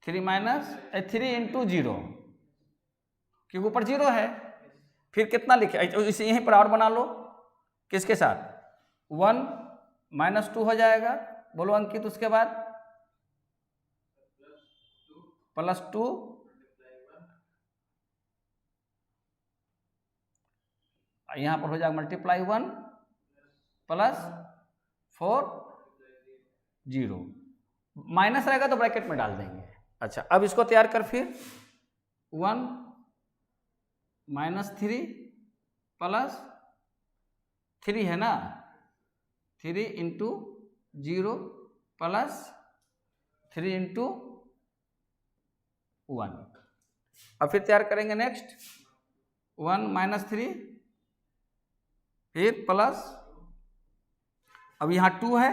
3 इंटू 0, क्योंकि ऊपर 0 है। फिर कितना लिखे, इसे यहीं पर और बना लो, किसके साथ 1 -2 हो जाएगा, बोलो अंकित। उसके बाद +2, यहाँ पर हो जाएगा मल्टीप्लाई 1 प्लस 4 0, माइनस रहेगा तो ब्रैकेट में डाल देंगे। अच्छा, अब इसको तैयार कर, फिर 1 -3 प्लस 3 है ना, 3 इंटू 0 प्लस 3 इंटू 1। अब फिर तैयार करेंगे नेक्स्ट 1 -3, फिर प्लस, अब यहाँ 2 है,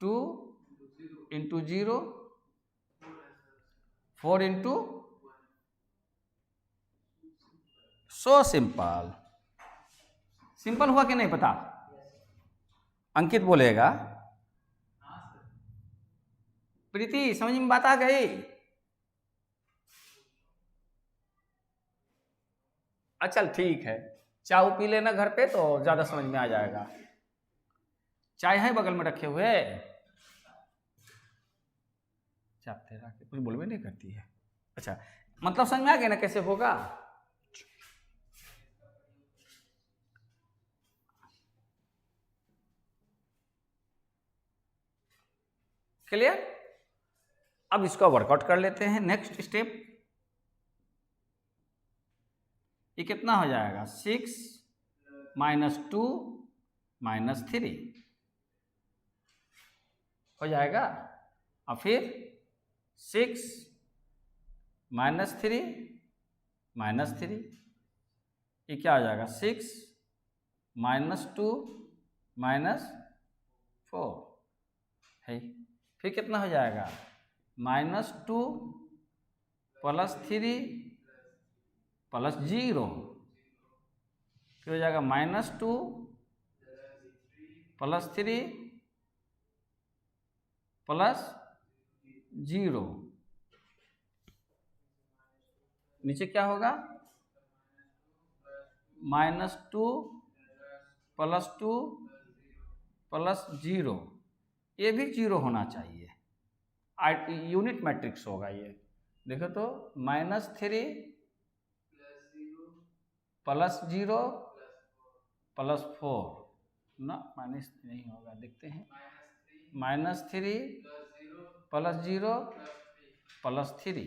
2 into 0, 4 into, so simple. Simple हुआ कि नहीं पता, अंकित बोलेगा। प्रीति समझ में बात आ गई। अच्छा ठीक है, चाय पी लेना घर पे तो ज्यादा समझ में आ जाएगा। चाय है बगल में रखे हुए, तेरा कुछ बोलबे नहीं करती है। अच्छा, मतलब समझ में आ गया ना कैसे होगा। क्लियर। अब इसका वर्कआउट कर लेते हैं। नेक्स्ट स्टेप, ये कितना हो जाएगा 6 -2 -3 हो जाएगा, और फिर 6 -3 -3, ये क्या हो जाएगा 6 -2 -4 है। फिर कितना हो जाएगा -2 +3 +0, फिर हो जाएगा -2 +3 +0, नीचे क्या होगा -2 +2 +0, ये भी 0 होना चाहिए, यूनिट मैट्रिक्स होगा ये। देखो तो -3 प्लस 0 प्लस 4 ना, माइनस नहीं होगा, देखते हैं। -3 plus 0 plus 3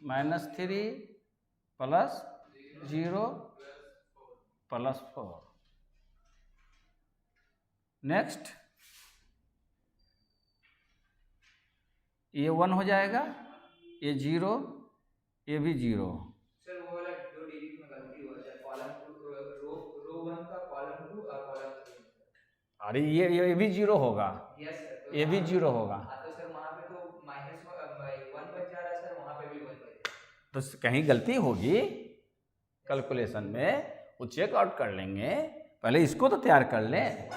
-3 plus 0 plus 4। Next ये 1 हो जाएगा, ये 0, ये भी 0। सर वो वाला 2 डिजिट में गलती हुआ सर, कॉलम 2 रो 1 का कॉलम 2 और कॉलम 3। अरे ये भी 0 होगा। यस सर, तो ये भी 0 होगा। तो सर वहाँ पे तो -1 बच जा रहा है सर, वहाँ पे भी 1 बच जा रहा है। तो कहीं गलती होगी कैलकुलेशन में, वो चेक आउट कर लेंगे। पहले इसको तो तैयार कर लें,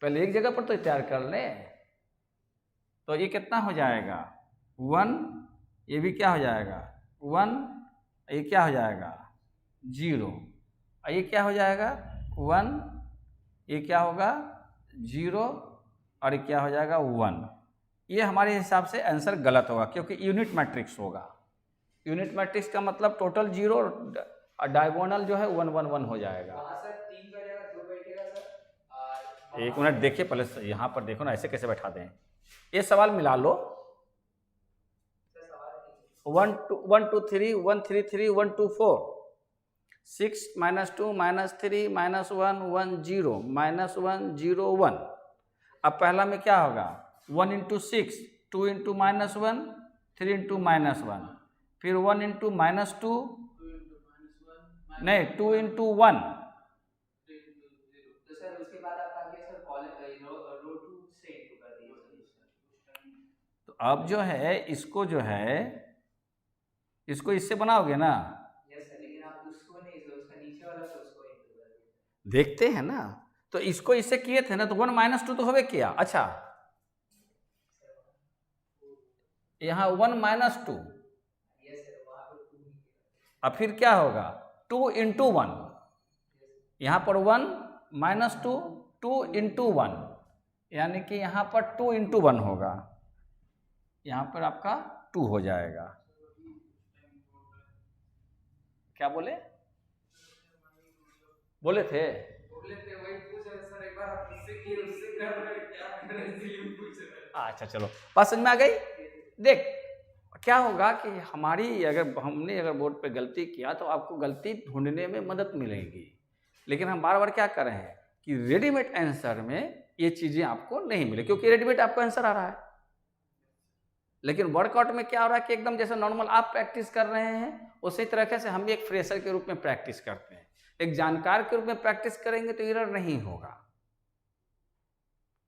पहले एक जगह पर तो तैयार कर लें। तो ये कितना हो जाएगा 1, ये भी क्या हो जाएगा 1, ये क्या हो जाएगा 0, और ये क्या हो जाएगा 1, ये क्या होगा 0, और ये क्या हो जाएगा 1। ये हमारे हिसाब से आंसर गलत होगा, क्योंकि यूनिट मैट्रिक्स होगा। यूनिट मैट्रिक्स का मतलब टोटल 0 और डायगोनल जो है 1 1 1 हो जाएगा। वहाँ सर 3 का जगह 2 बैठेगा सर। और एक मिनट देखिए, पहले यहाँ पर देखो ना, ऐसे कैसे बैठा दें। ये सवाल मिला लो, 1 2 3 1 3 3 1 2 4 6 -2 -3 -1 1 0 -1 0 1। अब पहला में क्या होगा 1 × 6 2 × -1 3 × -1, फिर 1 × -2 नहीं 2 × 1। तो सर उसके बाद आप आगे सर कॉलम रो 2 से इनटू कर दिए सर। तो अब जो है इसको जो है इसको इससे बनाओगे ना। यस सर, लेकिन आप उसको नहीं सर, उसका नीचे वाला तो उसको इनटू कर दिए। देखते हैं ना, तो इसको इससे किए थे ना, तो 1 -2 तो होवे किया। अच्छा यहाँ 1 -2, यस सर, वहाँ पे 2 नहीं किया। अब फिर क्या होगा 2 × 1, यहाँ पर 1 -2 2 × 1, यानी कि यहाँ पर 2 × 1 होगा, यहाँ पर आपका 2 हो जाएगा। क्या बोले थे वही पूछ रहे सर, एक बार आप इससे किए उससे कर रहे हैं, क्या कर रहे हैं, इसलिए पूछ रहे हैं। अच्छा चलो, बात समझ में आ गई। देख क्या होगा कि हमारी अगर बोर्ड पे गलती किया तो आपको गलती ढूंढने में मदद मिलेगी, लेकिन हम बार बार क्या कर रहे हैं कि रेडीमेड आंसर में ये चीज़ें आपको नहीं मिले, क्योंकि रेडीमेड आपको आंसर आ रहा है। लेकिन वर्कआउट में क्या हो रहा है कि एकदम जैसे नॉर्मल आप प्रैक्टिस कर रहे हैं, उसी तरीके से हम भी एक फ्रेशर के रूप में प्रैक्टिस करते हैं। एक जानकार के रूप में प्रैक्टिस करेंगे तो एरर नहीं होगा।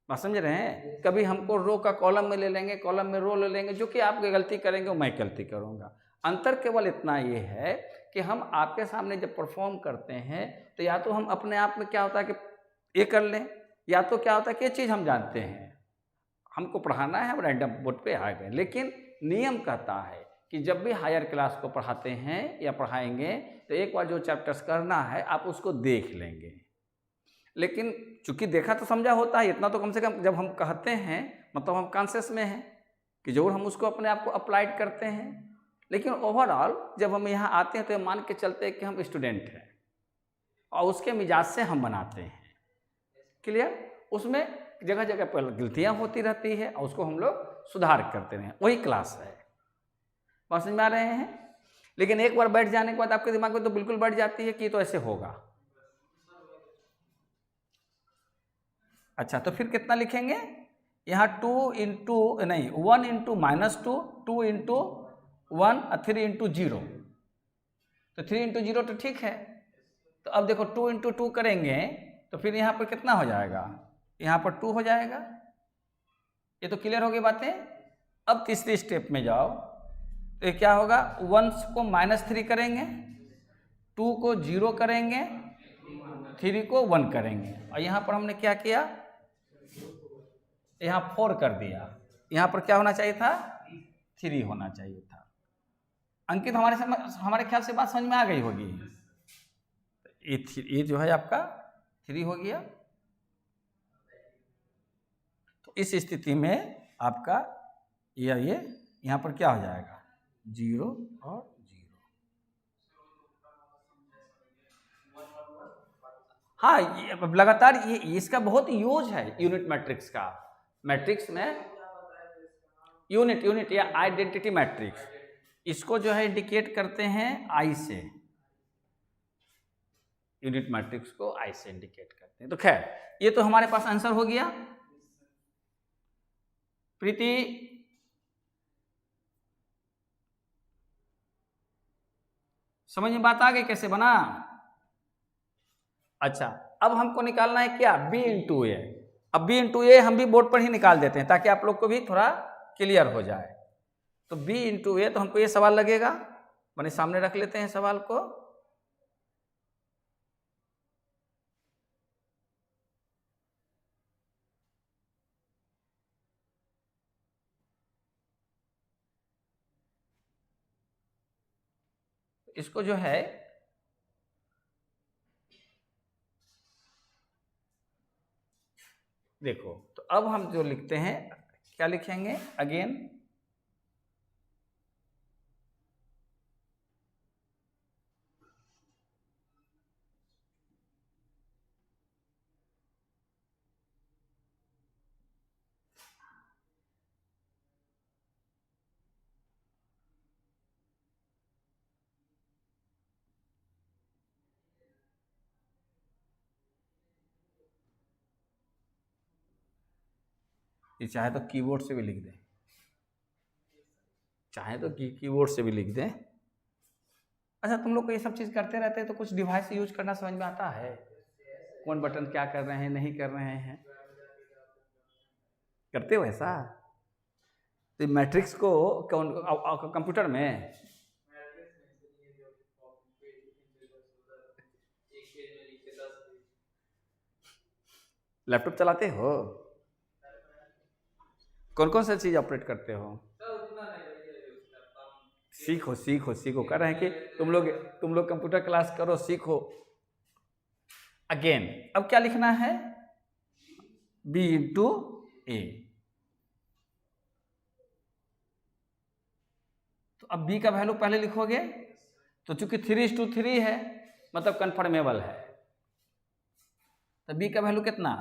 बात समझ रहे हैं। कभी हमको रो का कॉलम में ले लेंगे, कॉलम में रो ले लेंगे, जो कि आप गलती करेंगे मैं गलती करूँगा। अंतर केवल इतना ये है कि हम आपके सामने जब परफॉर्म करते हैं तो या तो हम अपने आप में क्या होता है कि ये कर लें, या तो क्या होता है कि ये चीज़ हम जानते हैं, हमको पढ़ाना है, हम रैंडम बोर्ड पे आ गए। लेकिन नियम कहता है कि जब भी हायर क्लास को पढ़ाते हैं या पढ़ाएंगे तो एक बार जो चैप्टर्स करना है आप उसको देख लेंगे। लेकिन चूंकि देखा तो समझा होता है, इतना तो कम से कम जब हम कहते हैं मतलब हम कॉन्शियस में हैं कि जरूर हम उसको अपने आप को अप्लाइड करते हैं। लेकिन ओवरऑल जब हम यहाँ आते हैं तो मान के चलते हैं कि हम स्टूडेंट हैं और उसके मिजाज से हम बनाते हैं। क्लियर। उसमें जगह जगह पर गलतियाँ होती रहती है और उसको हम लोग सुधार करते हैं, वही क्लास है। बात समझ में आ रहे हैं। लेकिन एक बार बैठ जाने के बाद आपके दिमाग में तो बिल्कुल बैठ जाती है कि तो ऐसे होगा। अच्छा तो फिर कितना लिखेंगे यहाँ 1 × -2 2 × 1 और 3 × 0। तो 3 × 0 तो ठीक है। तो अब देखो 2 × 2 करेंगे तो फिर यहाँ पर कितना हो जाएगा, यहाँ पर 2 हो जाएगा। ये तो क्लियर हो गई बातें। अब तीसरी स्टेप में जाओ तो ये क्या होगा 1 को -3 करेंगे, 2 को 0 करेंगे, 3 को 1 करेंगे, और यहाँ पर हमने क्या किया, यहाँ 4 कर दिया। यहाँ पर क्या होना चाहिए था 3 होना चाहिए था। अंकित हमारे ख्याल से बात समझ में आ गई होगी। ये जो है आपका 3 हो गया। तो इस स्थिति में आपका ये यहाँ पर क्या हो जाएगा 0 और 0। हाँ, ये अब लगातार ये इसका बहुत यूज है यूनिट मैट्रिक्स का। मैट्रिक्स में यूनिट या आइडेंटिटी मैट्रिक्स, इसको जो है इंडिकेट करते हैं आई से। यूनिट मैट्रिक्स को आई से इंडिकेट करते हैं। तो खैर ये तो हमारे पास आंसर हो गया। प्रीति, समझ में बात आ गई कैसे बना? अच्छा, अब हमको निकालना है क्या b इंटू ए। अब b इंटू ए हम भी बोर्ड पर ही निकाल देते हैं ताकि आप लोग को भी थोड़ा क्लियर हो जाए। तो b इंटू ए, तो हमको ये सवाल लगेगा, मैंने सामने रख लेते हैं सवाल को। इसको जो है देखो, तो अब हम जो लिखते हैं क्या लिखेंगे अगेन, ये चाहे तो कीबोर्ड से भी लिख दें, चाहे तो कीबोर्ड से भी लिख दें। अच्छा, तुम लोग को ये सब चीज़ करते रहते हैं तो कुछ डिवाइस यूज करना समझ में आता है? कौन बटन क्या कर रहे हैं, नहीं कर रहे हैं, करते हो ऐसा? तो मैट्रिक्स को कौन कंप्यूटर में लैपटॉप चलाते हो? कौन कौन सा चीज ऑपरेट करते हो? सीखो सीखो सीखो, कर रहे हैं कि तुम लोग कंप्यूटर क्लास करो, सीखो। अगेन अब क्या लिखना है, b इंटू ए। तो अब b का वैल्यू पहले लिखोगे, तो चूंकि 3:3 है मतलब कन्फर्मेबल है, तो b का वैल्यू कितना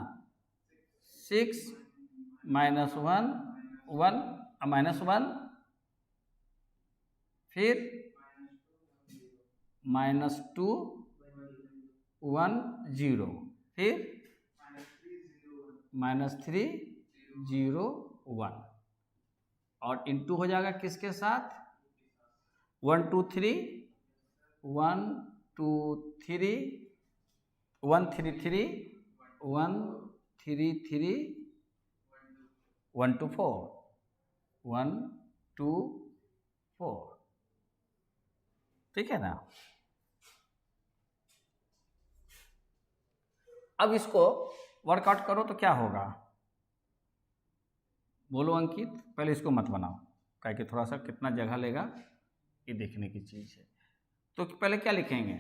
6 -1 1 -1, फिर -2 1 0, फिर -3 0 1, और इंटू हो जाएगा किसके साथ 1 2 3 1 2 3 1 3 3 1 3 3 1 2 4 1 2 4, ठीक है ना? अब इसको वर्कआउट करो तो क्या होगा, बोलो अंकित। पहले इसको मत बनाओ, क्या कि थोड़ा सा कितना जगह लेगा ये देखने की चीज़ है। तो पहले क्या लिखेंगे,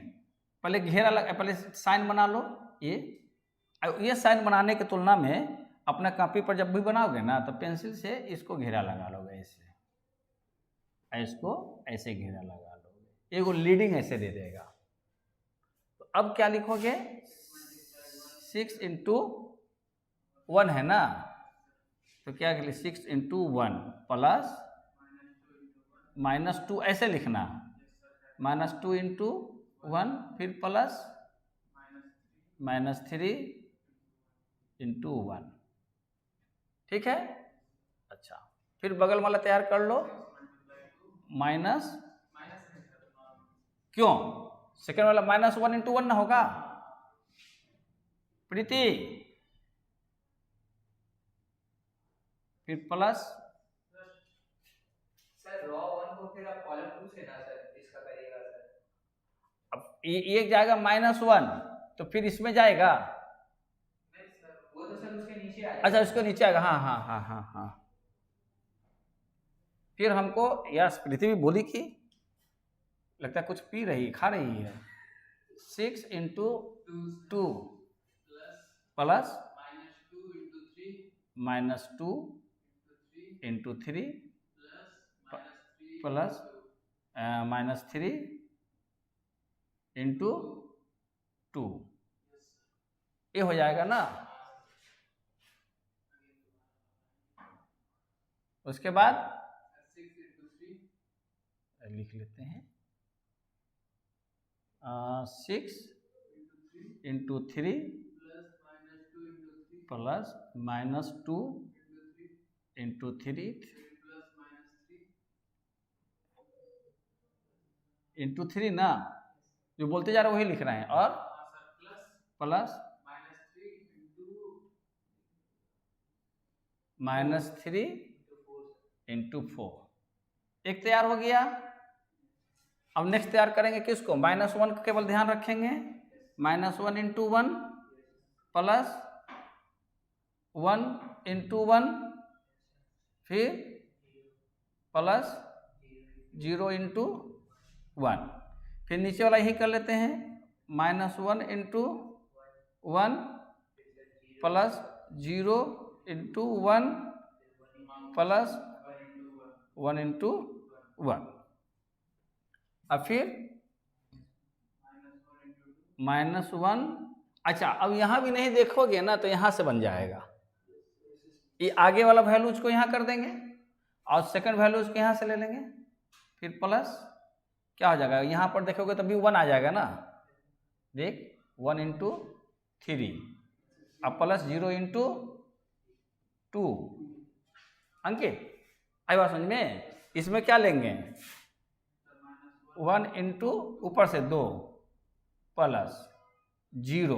पहले घेरा पहले साइन बना लो। ये साइन बनाने की तुलना में अपना कॉपी पर जब भी बनाओगे ना तो पेंसिल से इसको घेरा लगा लोगे, ऐसे इसको ऐसे घेरा लगा लोगे, एगो लीडिंग ऐसे दे देगा। तो अब क्या लिखोगे 6 इंटू 1 है ना, तो क्या कर 6 इंटू 1 प्लस -2 ऐसे लिखना, -2 इंटू 1 फिर प्लस -3 इंटू 1, ठीक है? अच्छा, फिर बगल वाला तैयार कर लो, माइनस, क्यों सेकेंड वाला -1 इंटू 1 ना होगा प्रीति, फिर प्लस सर रॉ 1 को फिर आप कॉलम 2 से ना सर इसका करिएगा सर। अब ये जाएगा -1, तो फिर इसमें जाएगा, नहीं सर वो तो सर उसके नीचे आएगा। अच्छा उसको नीचे आएगा, हाँ हाँ हाँ हाँ हाँ। फिर हमको यार प्रीति भी बोली कि लगता है कुछ पी रही खा रही है, 6 into 2 plus -2 into 3 plus -3 into 2, ये हो जाएगा ना। उसके बाद 6 लिख लेते हैं, 6 इंटू 3 प्लस -2 इंटू 3 इंटू 3 ना, जो बोलते जा रहे वही लिख रहे हैं, और प्लस -3 इंटू 4, एक तैयार हो गया। अब नेक्स्ट तैयार करेंगे किसको, -1 का केवल ध्यान रखेंगे, -1 इंटू 1 प्लस 1 इंटू 1 फिर प्लस 0 इंटू 1, फिर नीचे वाला यही कर लेते हैं, -1 into 1 plus 0 into 1 plus 1 into 1, अब फिर -1। अच्छा, अब यहाँ भी नहीं देखोगे ना तो यहाँ से बन जाएगा, ये आगे वाला वैल्यूज को यहाँ कर देंगे और सेकंड वैल्यूज को यहाँ से ले लेंगे, फिर प्लस क्या हो जाएगा, यहाँ पर देखोगे तब भी 1 आ जाएगा ना, देख 1 इंटू 3 अब प्लस 0 इंटू 2। अंकित आई बात समझ में, इसमें क्या लेंगे, 1 इंटू ऊपर से 2 प्लस 0,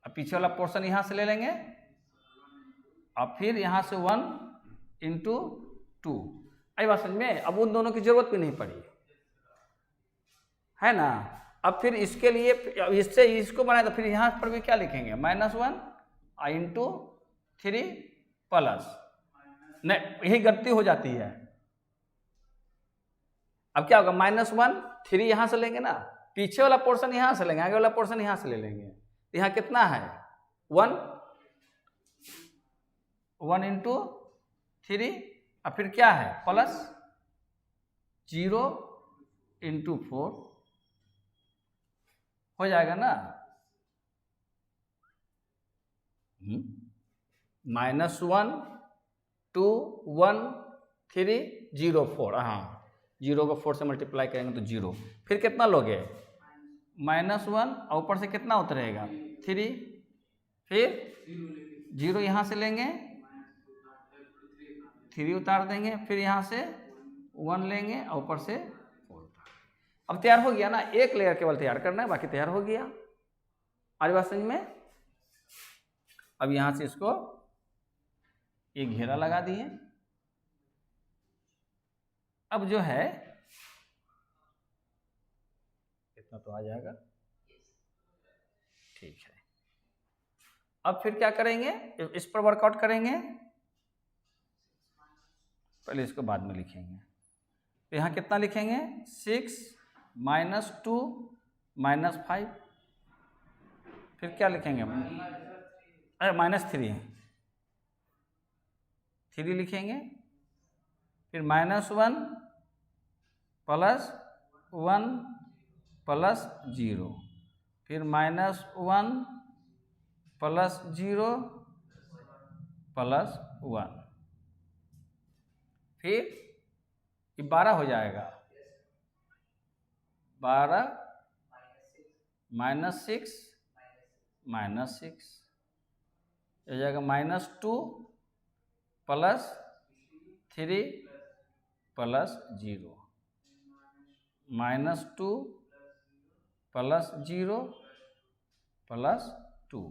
अब पीछे वाला पोर्शन यहाँ से ले लेंगे और फिर यहाँ से 1 इंटू 2। आई बात समझ में, अब उन दोनों की जरूरत भी नहीं पड़ी है ना। अब फिर इसके लिए इससे इसको बनाए तो फिर यहाँ पर भी क्या लिखेंगे, -1 इंटू 3 प्लस, नहीं यही गलती हो जाती है। अब क्या होगा, -1 3 यहाँ से लेंगे ना, पीछे वाला पोर्शन यहाँ से लेंगे, आगे वाला पोर्शन यहाँ से ले लेंगे, यहाँ कितना है 1 इंटू 3 और फिर क्या है प्लस 0 इंटू 4 हो जाएगा ना, -1 2 1 3 0 4, हाँ 0 को 4 से मल्टीप्लाई करेंगे तो 0, फिर कितना लोगे -1 और ऊपर से कितना उतरेगा 3, फिर 0 यहाँ से लेंगे 3 उतार देंगे, फिर यहाँ से 1 लेंगे और ऊपर से 4। अब तैयार हो गया ना, एक लेयर केवल तैयार करना है, बाकी तैयार हो गया। आज बात समझ में। अब यहाँ से इसको एक घेरा लगा दिए। अब जो है इतना तो आ जाएगा, ठीक है। अब फिर क्या करेंगे, इस पर वर्कआउट करेंगे, पहले इसको बाद में लिखेंगे। तो यहाँ कितना लिखेंगे 6 -2 -5, फिर क्या लिखेंगे, अरे -3 3 लिखेंगे, फिर -1 प्लस 1 प्लस 0, फिर -1 प्लस 0 प्लस 1, फिर ये 12 हो जाएगा, 12 -6 -6 हो जाएगा, -2 प्लस 3 प्लस 0, -2 प्लस 0 प्लस 2,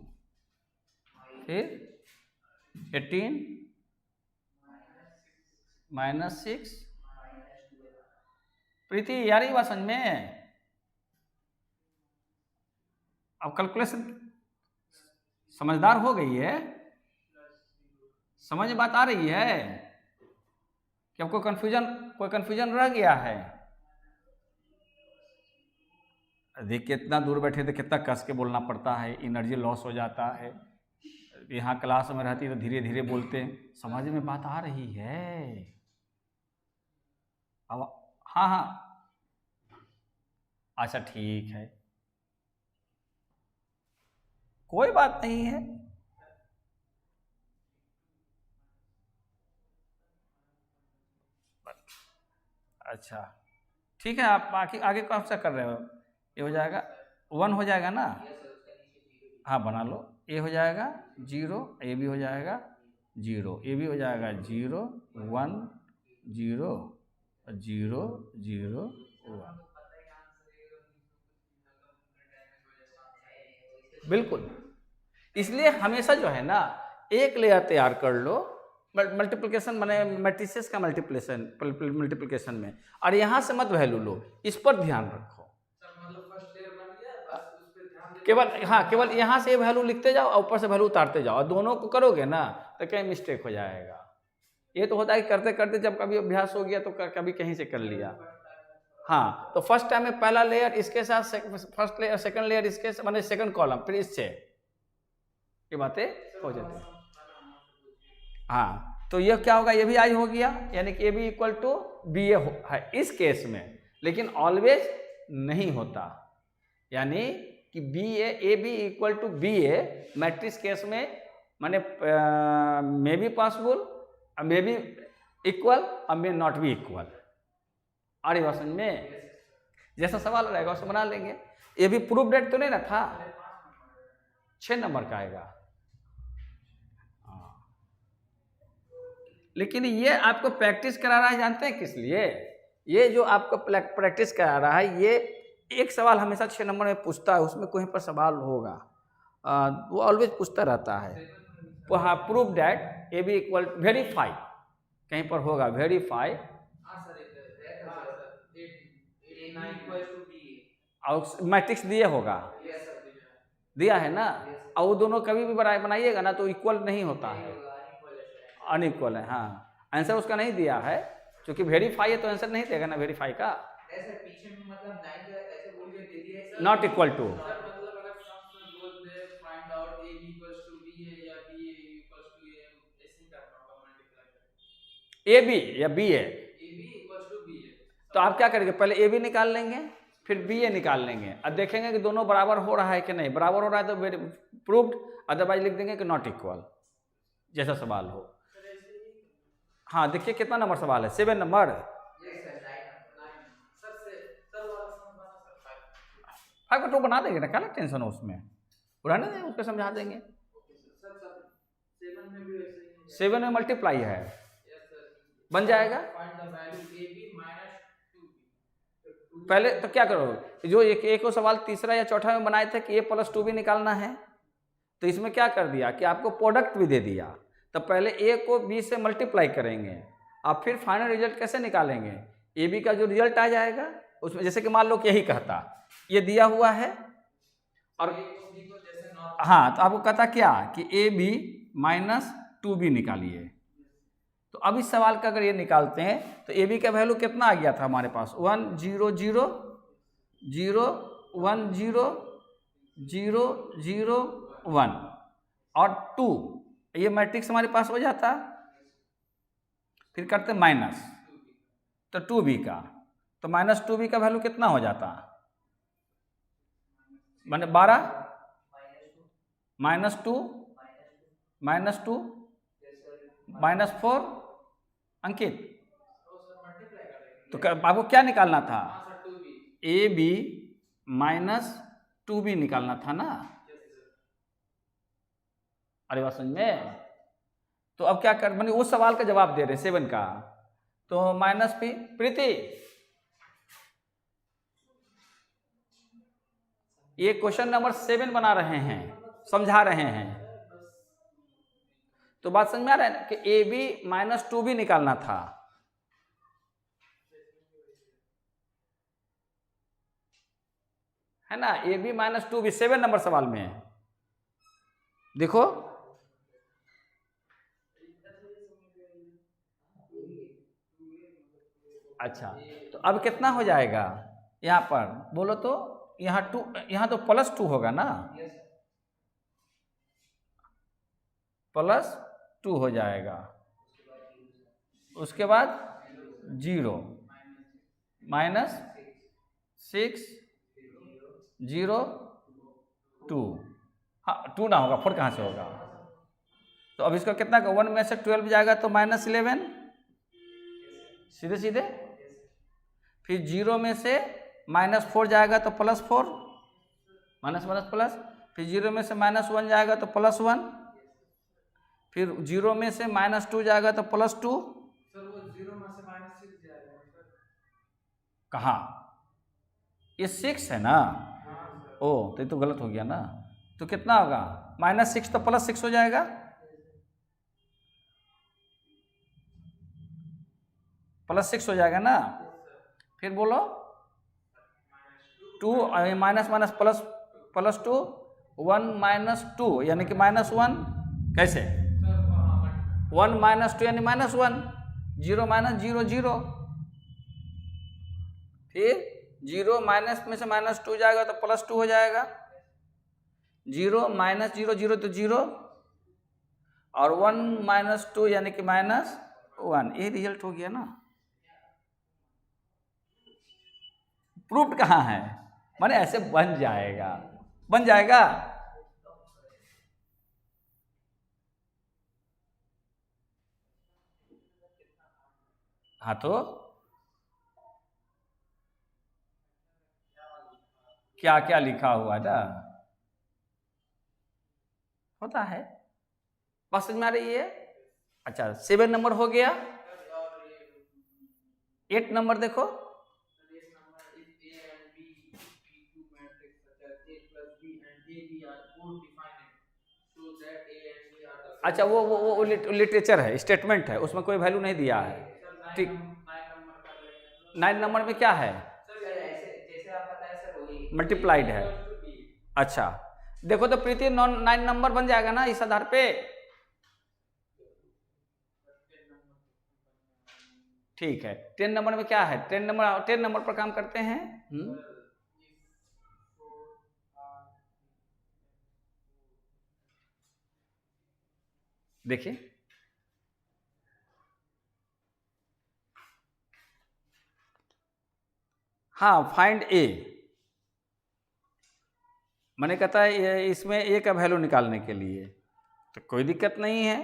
फिर 18 -6। प्रीति यार ये बात समझ में, अब कैलकुलेशन समझदार हो गई है, समझ में बात आ रही है कि आपको कोई कंफ्यूजन रह गया है। देखिए कितना दूर बैठे थे, कितना कस के बोलना पड़ता है, एनर्जी लॉस हो जाता है। यहाँ क्लास में रहती तो धीरे धीरे बोलते, समझ में बात आ रही है। अब हाँ हाँ, अच्छा ठीक है, कोई बात नहीं है। अच्छा ठीक है, आप आगे आगे कौन सा कर रहे हो? ये हो जाएगा 1 हो जाएगा ना? यस सर, उसका नीचे जीरो हाँ बना लो, ए हो जाएगा 0, ए भी हो जाएगा 0, ए भी हो जाएगा 0 1 0 0 0 1। बिल्कुल, इसलिए हमेशा जो है ना एक लेयर तैयार कर लो मल्टीप्लिकेशन माने मैट्रिसेस का मल्टीप्लिकेशन में, और यहाँ से मत वैल्यू लो, इस पर ध्यान रखो। मतलब फर्स्ट लेयर बन गया, बस उस पे ध्यान देते केवल हाँ, केवल यहाँ से वैल्यू लिखते जाओ और ऊपर से वैल्यू उतारते जाओ, और दोनों को करोगे ना तो कहीं मिस्टेक हो जाएगा। ये तो होता है कि करते करते जब कभी अभ्यास हो गया तो कभी कहीं से कर लिया। हाँ, तो फर्स्ट टाइम में पहला लेयर इसके साथ, फर्स्ट लेयर सेकंड लेयर इसके माने सेकंड कॉलम, फिर इससे ये बातें हो जाती है। हाँ, तो ये क्या होगा, ये भी आई हो गया, यानी कि A B equal to B A है इस केस में, लेकिन ऑलवेज नहीं होता, यानी कि B A B equal to B A matrix case में माने may be possible, may be equal और मे नॉट बी इक्वल। और ये समझ में जैसा सवाल रहेगा उसे बना लेंगे। ये भी प्रूफ डेट तो नहीं ना था, 6 नंबर का आएगा। लेकिन ये आपको प्रैक्टिस करा रहा है, जानते हैं किस लिए? ये जो आपको प्रैक्टिस करा रहा है, ये एक सवाल हमेशा 6 नंबर में पूछता है, उसमें कोई पर सवाल होगा, वो ऑलवेज पूछता रहता है। तो हाँ, proof that A B equal verify, कहीं पर होगा वेरीफाई, और मैट्रिक्स दिए होगा, दिया है ना, और वो दोनों कभी भी बनाइएगा ना तो इक्वल नहीं होता है, अनइक्वल है। हाँ, आंसर उसका नहीं दिया है, क्योंकि वेरीफाई है तो आंसर नहीं देगा ना वेरीफाई का, पीछे में मतलब 9 ऐसे बोल के दे दिया है, नॉट इक्वल टू। मतलब अगर सम में बोल दे find out a b equals to b है या b इक्वल्स टू a, ऐसे ही करना होगा मल्टीप्लाई, ए बी या B A, a b equals to b है, तो आप क्या करेंगे, पहले ए बी निकाल लेंगे, फिर बी ए निकाल लेंगे, अब देखेंगे कि दोनों बराबर हो रहा है कि नहीं, बराबर हो रहा है तो प्रूव्ड, अदरवाइज लिख देंगे कि नॉट इक्वल, जैसा सवाल हो। हाँ, देखिए कितना नंबर सवाल है, 7 नंबर। 5 का 2 बना देंगे ना, क्या टेंशन है उसमें, पुराने नहीं उसको समझा देंगे। 7 में मल्टीप्लाई है, बन जाएगा। पहले तो क्या करो, जो एक को सवाल तीसरा या चौथा में बनाए थे कि a प्लस 2 भी निकालना है, तो इसमें क्या कर दिया कि आपको प्रोडक्ट भी दे दिया, तो पहले a को b से मल्टीप्लाई करेंगे और फिर फाइनल रिजल्ट कैसे निकालेंगे, ए बी का जो रिजल्ट आ जाएगा उसमें, जैसे कि मान लो कि यही कहता ये दिया हुआ है, और हाँ, तो आपको कहता क्या कि ए बी माइनस 2b निकालिए। तो अब इस सवाल का अगर ये निकालते हैं तो ए बी का वैल्यू कितना आ गया था हमारे पास, 1 0 0 0 1 0 0 0 1 और 2, ये मैट्रिक्स हमारे पास हो जाता, फिर करते माइनस, तो 2b का, तो माइनस 2b का वैल्यू कितना हो जाता, माने 12 -2 -2 -4 अंकित, तो आपको क्या निकालना था, ए बी माइनस 2b निकालना था ना। अरे बात समझ में, तो अब क्या कर, मैंने उस सवाल का जवाब दे रहे 7 का, तो -p, प्रीति ये क्वेश्चन नंबर 7 बना रहे हैं, समझा रहे हैं, तो बात समझ में आ रहा है ना कि ए बी माइनस 2b निकालना था, है ना, A B minus 2b 7 number सवाल में देखो। अच्छा, तो अब कितना हो जाएगा यहाँ पर बोलो तो, यहाँ 2, यहाँ तो +2 होगा ना, +2 हो जाएगा, उसके बाद 0, -6 0 2। हाँ 2 ना होगा, 4 कहाँ से होगा? तो अब इसका कितना का 1 में से 12 जाएगा तो -11 सीधे सीधे। फिर 0 में से -4 जाएगा तो +4, माइनस माइनस प्लस। फिर 0 में से -1 जाएगा तो +1। फिर 0 में से -2 जाएगा तो +2। सर वो 0 में से -6 जाएगा सर। कहाँ? ये 6 है ना? हाँ ओ तो ये तो गलत हो गया ना। तो कितना होगा? -6 तो +6 हो जाएगा। +6 हो जाएगा ना। फिर बोलो 2 माइनस माइनस प्लस +2 1 -2 यानी कि -1। कैसे? 1 -2 यानी -1। 0 -0 0। फिर 0 माइनस में से -2 जाएगा तो +2 हो जाएगा। 0 -0 0 तो 0 और 1 -2 यानी कि -1। ये रिजल्ट हो गया ना। प्रूफ्ड कहाँ है? माने ऐसे बन जाएगा, बन जाएगा। हाँ तो क्या क्या लिखा हुआ ना होता है। बात समझ में आ रही है? अच्छा 7 नंबर हो गया। 8 नंबर देखो। अच्छा वो लिटरेचर है, स्टेटमेंट है, उसमें कोई वैल्यू नहीं दिया है। ठीक 9 नंबर में क्या है? मल्टीप्लाइड है। अच्छा देखो तो प्रीति 9 नंबर बन जाएगा ना इस आधार पे। ठीक है 10 नंबर में क्या है? 10 नंबर पर काम करते हैं। देखिए हाँ फाइंड ए, मैंने कहता है ये इसमें ए का वैल्यू निकालने के लिए तो कोई दिक्कत नहीं है।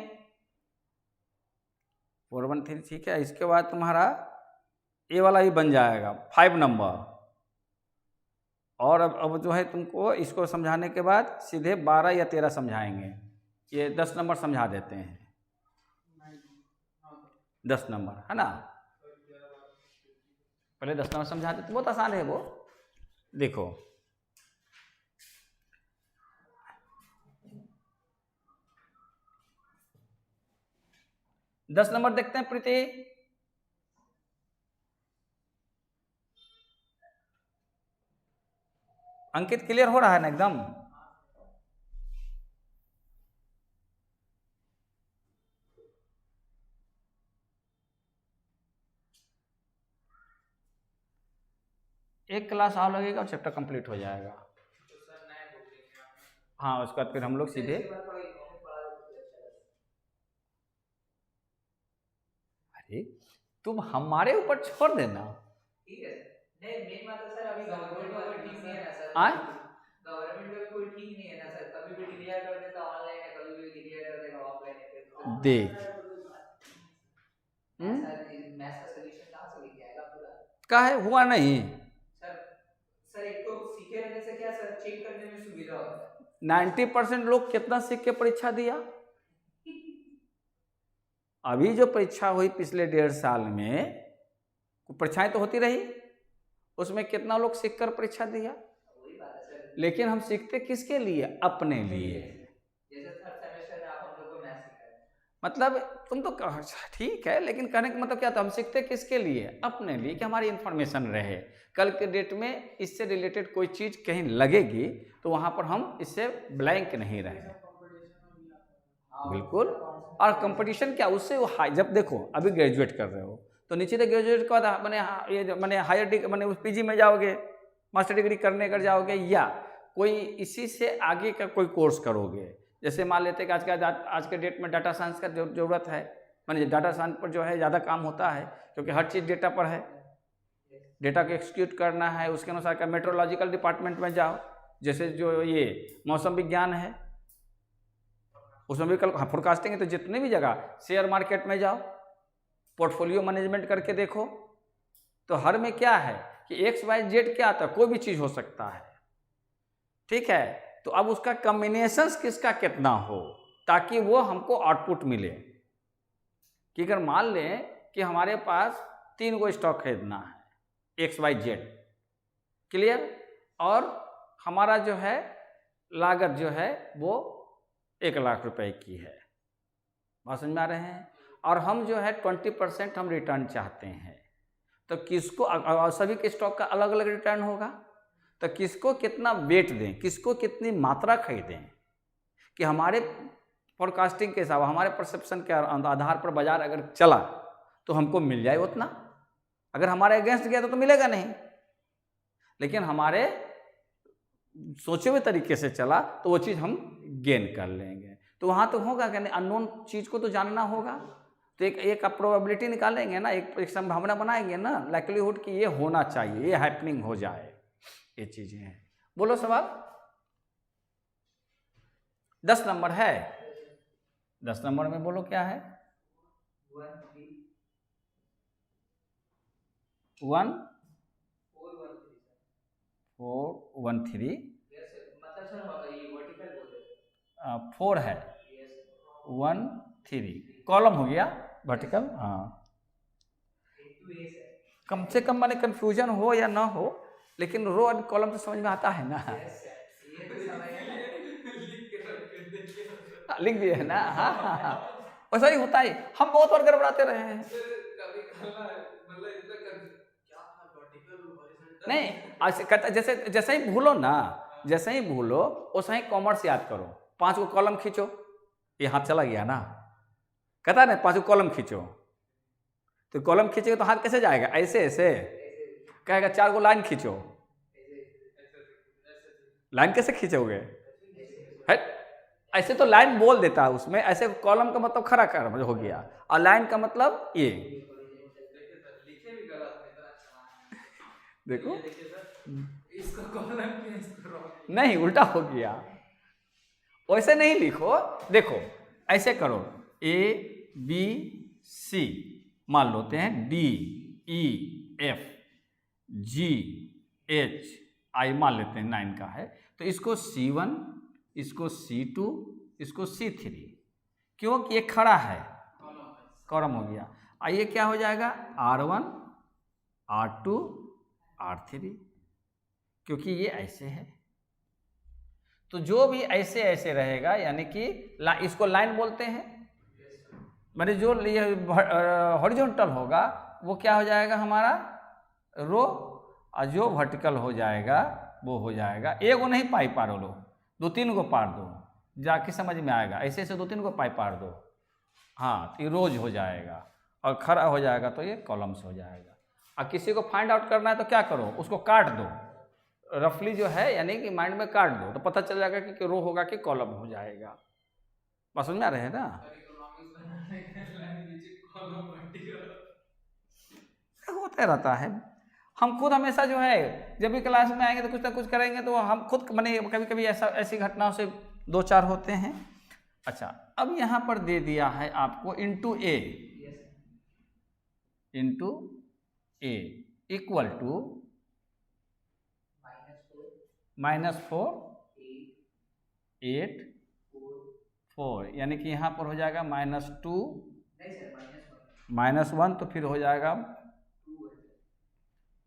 413 ठीक है। इसके बाद तुम्हारा ए वाला ही बन जाएगा 5 नंबर। और अब जो है तुमको इसको समझाने के बाद सीधे 12 या 13 समझाएंगे। ये 10 नंबर समझा देते हैं। 10 नंबर है ना, पहले 10 नंबर समझा देते, बहुत आसान है वो। देखो दस नंबर देखते हैं प्रीति। अंकित क्लियर हो रहा है ना एकदम? एक क्लास और लगेगा और चैप्टर कंप्लीट हो जाएगा। हाँ उसके बाद फिर हम लोग सीधे अरे तुम हमारे ऊपर छोड़ देना। ठीक है नहीं मेन बात है सर अभी गवर्नमेंट का कोई ठीक नहीं है ना सर। आए गवर्नमेंट का भी कोई ठीक नहीं है ना सर, कभी भी डिक्लेयर कर देता ऑनलाइन है, कभी भी डिक्लेयर कर देगा ऑफलाइन है। फिर देख मैथ्स का सॉल्यूशन कहां से लेके आएगा पूरा? काहे हुआ नहीं? सर सर एक तो सीखे रहने से क्या सर चेक करने में सुविधा होता है। 90% लोग कितना सीख के परीक्षा दिया? अभी जो परीक्षा हुई पिछले 1.5 साल में, परीक्षाएं तो होती रही, उसमें कितना लोग सीख कर परीक्षा दिया? वही बात है सर। लेकिन हम सीखते किसके लिए? अपने लिए। जैसे थर्ड सेमेस्टर में आप हम लोग को मैथ्स सिखाए, मतलब तुम तो ठीक है, लेकिन कहने का मतलब क्या था? हम सीखते किसके लिए? अपने लिए, कि हमारी इंफॉर्मेशन रहे। कल के डेट में इससे रिलेटेड कोई चीज़ कहीं लगेगी तो वहाँ पर हम इससे ब्लैंक नहीं रहे। बिल्कुल। और कंपटीशन क्या उससे वो जब देखो अभी ग्रेजुएट कर रहे हो तो निश्चित ग्रेजुएट के बाद मैंने हायर डिग्री मैंने पीजी में जाओगे, मास्टर डिग्री करने कर जाओगे, या कोई इसी से आगे का कोई कोर्स करोगे। जैसे मान लेते हैं कि आज के डेट में डाटा साइंस का ज़रूरत है, माने डाटा साइंस पर जो है ज़्यादा काम होता है क्योंकि हर चीज़ डेटा पर है। डेटा को एक्सक्यूट करना है, उसके अनुसार का मेट्रोलॉजिकल डिपार्टमेंट में जाओ, जैसे जो ये मौसम विज्ञान है उसमें भी कल फोरकास्टिंग है, तो जितने भी जगह शेयर मार्केट में जाओ, पोर्टफोलियो मैनेजमेंट करके देखो, तो हर में क्या है कि एक्स वाई जेड क्या आता है, कोई भी चीज़ हो सकता है, ठीक है। तो अब उसका कॉम्बिनेशंस किसका कितना हो ताकि वो हमको आउटपुट मिले, कि अगर मान लें कि हमारे पास 3 गो स्टॉक खरीदना है एक्स वाई जेड, क्लियर, और हमारा जो है लागत जो है वो 1 लाख रुपए की है, बात समझ में आ रहे हैं, और हम जो है 20% हम रिटर्न चाहते हैं, तो किसको, सभी के स्टॉक का अलग अलग रिटर्न होगा, तो किसको कितना वेट दें, किसको कितनी मात्रा खरीदें कि हमारे फोरकास्टिंग के हिसाब, हमारे परसेप्शन के आधार पर बाजार अगर चला तो हमको मिल जाए उतना, अगर हमारे अगेंस्ट गया तो मिलेगा नहीं, लेकिन हमारे सोचे हुए तरीके से चला तो वो चीज़ हम गेन कर लेंगे। तो वहाँ तो होगा कि नहीं, अननोन चीज़ को तो जानना होगा, तो एक प्रोबेबिलिटी निकालेंगे ना, एक संभावना बनाएंगे ना, लाइक्लीहुड कि ये होना चाहिए, ये हैपनिंग हो जाए, ये चीज़ें हैं। बोलो सवाल। 10 नंबर है, 10 नंबर में बोलो क्या है। 1 4 1 3 4 है, 1 3 कॉलम हो गया वर्टिकल। हाँ, कम से कम माने कंफ्यूजन हो या ना हो, लेकिन रो और कॉलम तो समझ में आता है ना। लिख दिए है ना। हाँ हाँ हाँ, वैसा ही होता है, हम बहुत बार गड़बड़ाते रहे हैं। नहीं, जैसे जैसे ही भूलो ना, जैसे ही भूलो वैसे ही कॉमर्स याद करो, 5 गो कॉलम खींचो, ये हाथ चला गया ना, कहता है ना 5 गो कॉलम खींचो, तो कॉलम खींचेगा तो हाथ कैसे जाएगा, ऐसे ऐसे, कहेगा 4 गो लाइन खींचो, लाइन कैसे खींचोगे, है ऐसे तो लाइन बोल देता है उसमें, ऐसे कॉलम का मतलब खड़ा कर हो गया, और लाइन का मतलब ये, देखो इसको कॉलम नहीं उल्टा हो गया, वैसे नहीं लिखो, देखो ऐसे करो, A B C मान लेते हैं, D E F G H I मान लेते हैं 9 का है, तो इसको C1, इसको C2, इसको C3, क्योंकि ये खड़ा है, कॉलम हो गया। आइए क्या हो जाएगा, R1 R2 R3, क्योंकि ये ऐसे है, तो जो भी ऐसे ऐसे रहेगा, यानी कि इसको लाइन बोलते हैं, माने जो ये हॉरिजॉन्टल होगा वो क्या हो जाएगा हमारा रो, और जो वर्टिकल हो जाएगा वो हो जाएगा, एगो नहीं पाई पारो लो, 2-3 गो पार दो, जाके समझ में आएगा, ऐसे ऐसे 2-3 गो पाई पार दो, हाँ तो ये रोज हो जाएगा, और खड़ा हो जाएगा तो ये कॉलम्स हो जाएगा। और किसी को फाइंड आउट करना है तो क्या करो, उसको काट दो रफली जो है, यानी कि माइंड में काट दो, तो पता चल जाएगा कि रो होगा कि कॉलम हो जाएगा। बात समझ में आ रहे हैं ना। होता रहता है, हम खुद हमेशा जो है जब भी क्लास में आएंगे तो कुछ ना कुछ करेंगे, तो हम खुद माने कभी कभी ऐसी घटनाओं से 2-4 होते हैं। अच्छा, अब यहाँ पर दे दिया है आपको इंटू ए इक्वल टू -4 8 4, यानी कि यहाँ पर हो जाएगा -2 -1, तो फिर हो जाएगा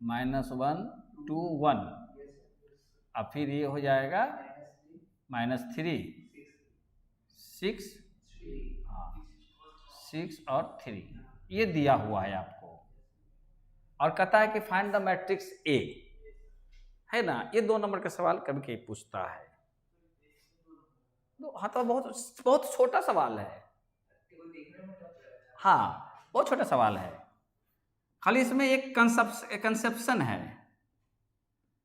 -1 2 1, और फिर ये हो जाएगा -3 6, हाँ 6 और 3, ये दिया हुआ है आपको, और कहता है कि फाइंड द मैट्रिक्स ए, है ना। ये 2 नंबर का सवाल कभी कभी पूछता है, तो हाँ तो बहुत छोटा सवाल है, हाँ बहुत छोटा सवाल है, खाली इसमें एक कंसेप्शन है,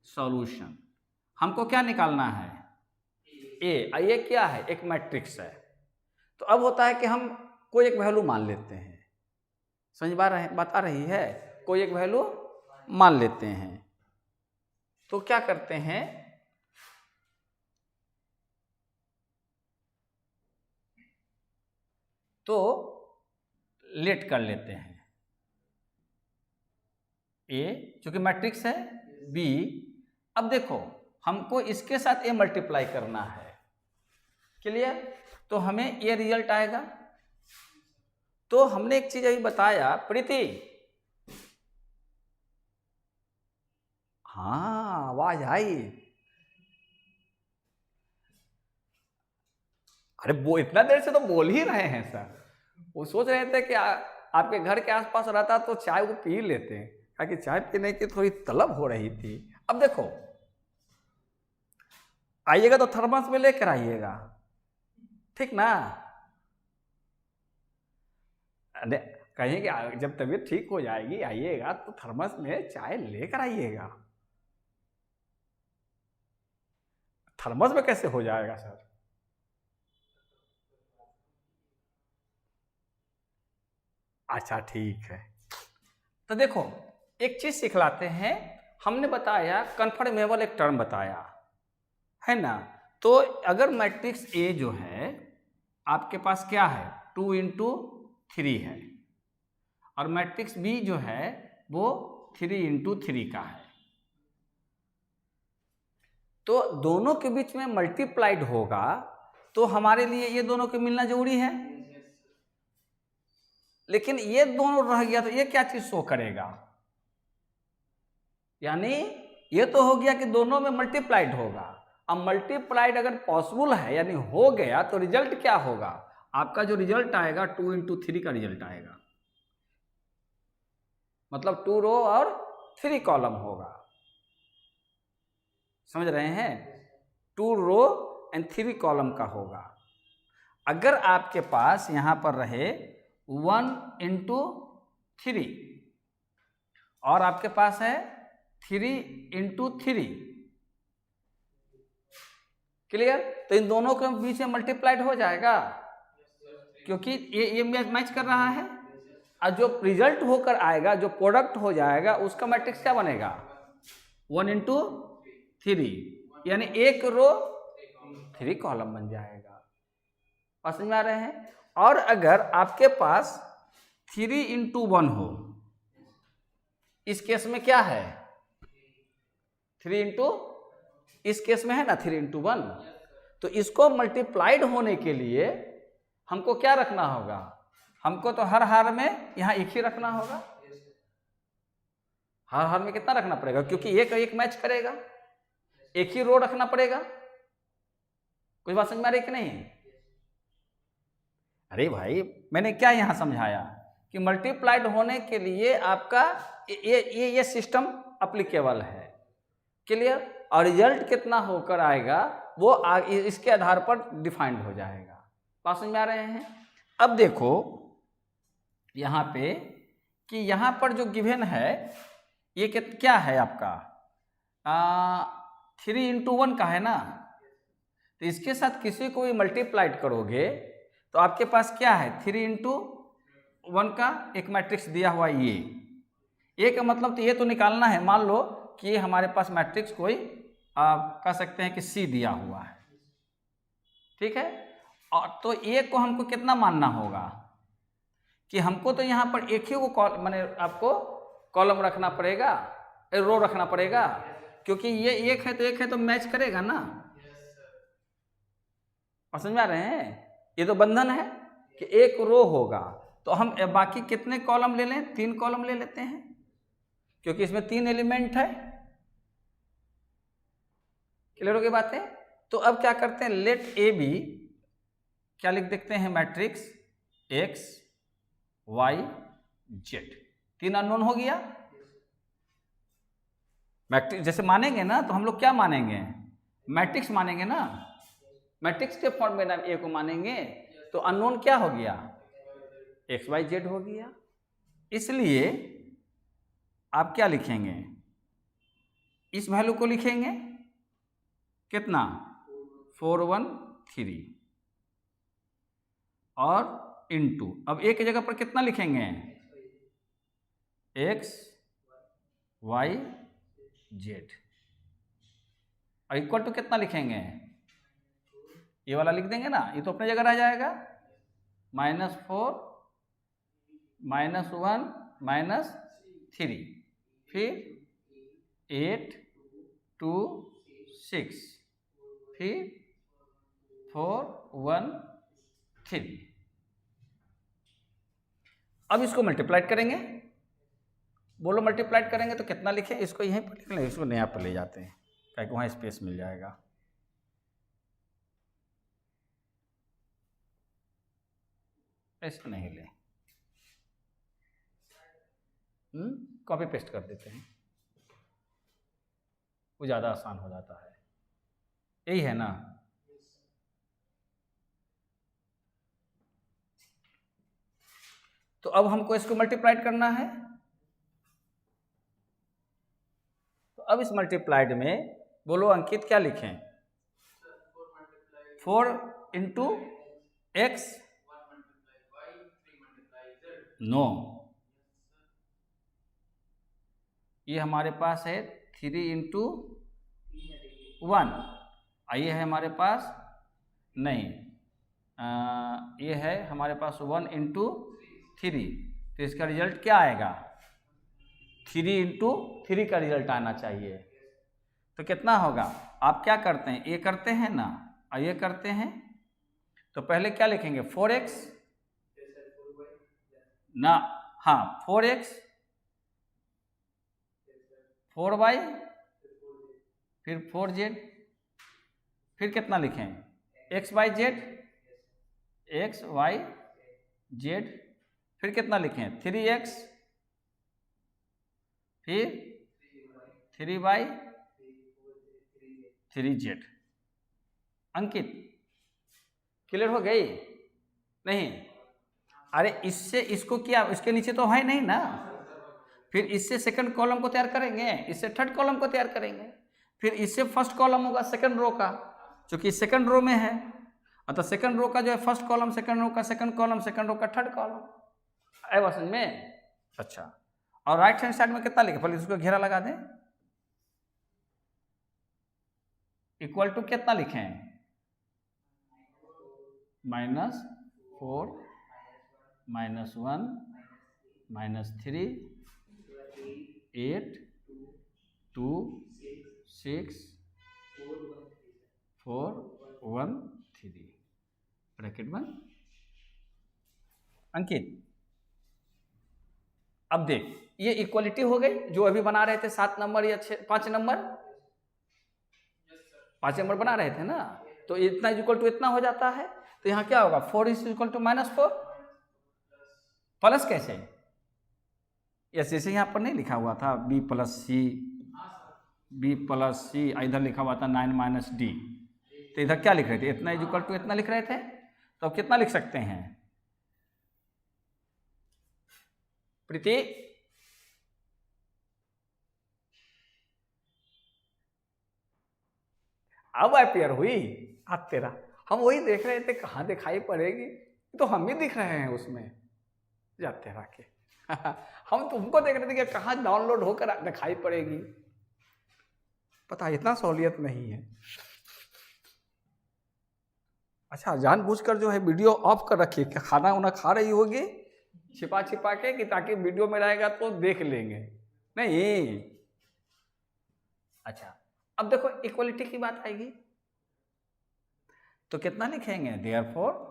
सॉल्यूशन हमको क्या निकालना है ए, ये क्या है, एक मैट्रिक्स है। तो अब होता है कि हम कोई एक वैल्यू मान लेते हैं, समझ बता रही है, कोई एक वैल्यू मान लेते हैं। तो क्या करते हैं, तो लेट कर लेते हैं। ए चूंकि मैट्रिक्स है, बी, अब देखो हमको इसके साथ ए मल्टीप्लाई करना है, क्लियर? तो हमें ये रिजल्ट आएगा। तो हमने एक चीज अभी बताया प्रीति, हाँ आवाज आई। अरे वो इतना देर से तो बोल ही रहे हैं सर, वो सोच रहे थे कि आपके घर के आसपास रहता तो चाय वो पी लेते हैं, ताकि चाय पीने की थोड़ी तलब हो रही थी। अब देखो आइएगा तो थर्मस में लेकर आइएगा, ठीक ना? अरे कहीं कि जब तबीयत ठीक हो जाएगी आइएगा तो थर्मस में चाय लेकर आइएगा। थर्मस में कैसे हो जाएगा सर? अच्छा ठीक है। तो देखो एक चीज सिखलाते हैं, हमने बताया कन्फर्मेबल एक टर्म बताया है ना। तो अगर मैट्रिक्स ए जो है आपके पास क्या है, 2 इंटू 3 है, और मैट्रिक्स बी जो है वो 3 इंटू 3 का है, तो दोनों के बीच में मल्टीप्लाइड होगा, तो हमारे लिए ये दोनों के मिलना जरूरी है। लेकिन ये दोनों रह गया तो ये क्या चीज शो करेगा, यानी ये तो हो गया कि दोनों में मल्टीप्लाइड होगा। अब मल्टीप्लाइड अगर पॉसिबल है यानी हो गया, तो रिजल्ट क्या होगा, आपका जो रिजल्ट आएगा 2 इंटू 3 का रिजल्ट आएगा, मतलब 2 रो और 3 कॉलम होगा। समझ रहे हैं? 2 रो एंड 3 कॉलम का होगा। अगर आपके पास यहां पर रहे 1 इंटू 3 और आपके पास है 3 इंटू 3, क्लियर? तो इन दोनों के बीच में मल्टीप्लाइड हो जाएगा, क्योंकि ये मैच कर रहा है। और जो रिजल्ट होकर आएगा, जो प्रोडक्ट हो जाएगा, उसका मैट्रिक्स क्या बनेगा, 1 इंटू 3, यानी 1 रो 3 कॉलम बन जाएगा। समझ में आ रहे हैं? और अगर आपके पास 3 इंटू 1 हो, इस केस में क्या है, 3 इंटू, इस केस में है ना 3 इंटू 1, तो इसको मल्टीप्लाइड होने के लिए हमको क्या रखना होगा, हमको तो हर हार में यहाँ एक ही रखना होगा। हर हार में कितना रखना पड़ेगा, क्योंकि एक मैच करेगा, एक ही रो रखना पड़ेगा। कुछ बात समझ में आ रही कि नहीं? अरे भाई मैंने क्या यहाँ समझाया कि मल्टीप्लाइड होने के लिए आपका ये सिस्टम अप्लीकेबल है, क्लियर? और रिजल्ट कितना होकर आएगा वो इसके आधार पर डिफाइंड हो जाएगा। बात समझ में आ रहे हैं? अब देखो यहाँ पे कि यहाँ पर जो गिवन है ये क्या है आपका, 3 इंटू 1 का है ना, तो इसके साथ किसी को भी मल्टीप्लाइड करोगे तो आपके पास क्या है, 3 इंटू 1 का एक मैट्रिक्स दिया हुआ ये का मतलब तो ये तो निकालना है। मान लो कि ये हमारे पास मैट्रिक्स कोई कह सकते हैं कि सी दिया हुआ है, ठीक है? और तो ए को हमको कितना मानना होगा कि हमको तो यहाँ पर एक ही को माने आपको कॉलम रखना पड़ेगा, रो रखना पड़ेगा, क्योंकि ये एक है तो मैच करेगा ना। समझ में आ रहे हैं? ये तो बंधन है कि एक रो होगा, तो हम बाकी कितने कॉलम ले लें, 3 कॉलम ले लेते हैं, क्योंकि इसमें 3 एलिमेंट है। क्लियर हो गई बातें? तो अब क्या करते हैं, लेट ए बी, क्या लिख देखते हैं, matrix x y z, 3 unknown हो गया। मैट्रिक्स जैसे मानेंगे ना तो हम लोग क्या मानेंगे, मैट्रिक्स मानेंगे ना, मैट्रिक्स के फॉर्म में ए को मानेंगे, तो अननोन क्या हो गया, एक्स वाई जेड हो गया। इसलिए आप क्या लिखेंगे, इस वैल्यू को लिखेंगे कितना, 4 1 3 और इनटू, अब एक जगह पर कितना लिखेंगे, एक्स वाई जेड। और इक्वल टू कितना लिखेंगे, ये वाला लिख देंगे ना, ये तो अपनी जगह रह जाएगा, -4 -1 -3, फिर 8 2 6, फिर 4 1 3। अब इसको मल्टीप्लाइड करेंगे, बोलो मल्टीप्लाइड करेंगे तो कितना लिखें, इसको यहीं पर लिख लें, इसको नया पर ले जाते हैं ताकि वहाँ स्पेस मिल जाएगा। इसको नहीं ले, कॉपी पेस्ट कर देते हैं, वो ज़्यादा आसान हो जाता है। यही है ना, तो अब हमको इसको मल्टीप्लाइड करना है, तो अब इस मल्टीप्लाइड में बोलो अंकित क्या लिखें, 4 इंटू एक्स, नो, ये हमारे पास है 3 इंटू 1, ये है हमारे पास नहीं, ये है हमारे पास 1 इंटू 3, तो इसका रिजल्ट क्या आएगा, 3 इंटू 3 का रिजल्ट आना चाहिए। तो कितना होगा, आप क्या करते हैं, ये करते हैं ना और ये करते हैं, तो पहले क्या लिखेंगे 4x ना, हाँ 4x 4y फिर 4z, फिर कितना लिखें x y z, x y z, फिर कितना लिखें 3x, फिर 3y 3z। अंकित क्लियर हो गई नहीं, अरे इससे इसको क्या, इसके नीचे तो है नहीं ना, फिर इससे सेकंड कॉलम को तैयार करेंगे, इससे थर्ड कॉलम को तैयार करेंगे, फिर इससे फर्स्ट कॉलम होगा सेकंड रो का, क्योंकि सेकंड रो में है, अतः सेकंड रो का जो है फर्स्ट कॉलम, सेकंड रो का सेकंड कॉलम, सेकंड रो का थर्ड कॉलम, आए बात समझ में। अच्छा, और राइट हैंड साइड में कितना लिखे, पहले इसको घेरा लगा दें, इक्वल टू कितना लिखें, -4 -1 -3 8 2 6 4 1 3 ब्रैकेट में। अंकित अब देख, ये इक्वलिटी हो गई जो अभी बना रहे थे 7 नंबर या 5 नंबर, 5 नंबर बना रहे थे ना, तो इतना इक्वल टू इतना हो जाता है, तो यहाँ क्या होगा 4 इज इक्वल टू -4, प्लस कैसे, यस जैसे यहाँ पर नहीं लिखा हुआ था b प्लस सी, इधर लिखा हुआ था 9 - d, तो इधर क्या लिख रहे थे, इतना इज इक्वल टू इतना लिख रहे थे, तो अब कितना लिख सकते हैं प्रीति, अब अपेयर हुई आज तेरा, हम वही देख रहे थे कहाँ दिखाई पड़ेगी, तो हम भी दिख रहे हैं उसमें, जा तेरा के हम तुमको देख रहे थे कि कहाँ डाउनलोड होकर दिखाई पड़ेगी, पता इतना सहूलियत नहीं है। अच्छा, जानबूझकर जो है वीडियो ऑफ कर रखी है, खाना उना खा रही होगी छिपा छिपा के, कि ताकि वीडियो में रहेगा तो देख लेंगे, नहीं। अच्छा, अब देखो इक्वलिटी की बात आएगी, तो कितना लिखेंगे, देयरफॉर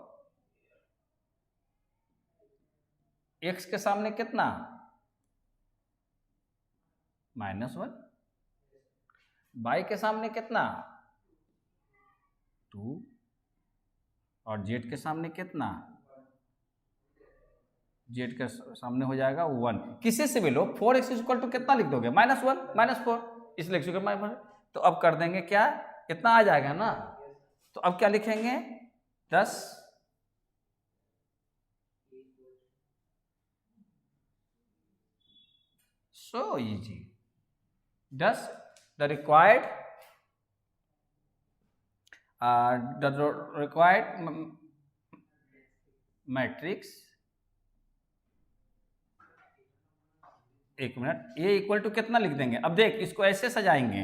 x के सामने कितना -1, y के सामने कितना 2, और z के सामने कितना, z के सामने हो जाएगा 1, किसी से भी लो 4x इक्वल टू कितना लिख दोगे, -1 -4, इसलिए -1, तो अब कर देंगे क्या, कितना आ जाएगा ना, तो अब क्या लिखेंगे 10, so easy, 10 the required matrix एक मिनट, ये इक्वल टू कितना लिख देंगे? अब देख इसको ऐसे सजाएंगे,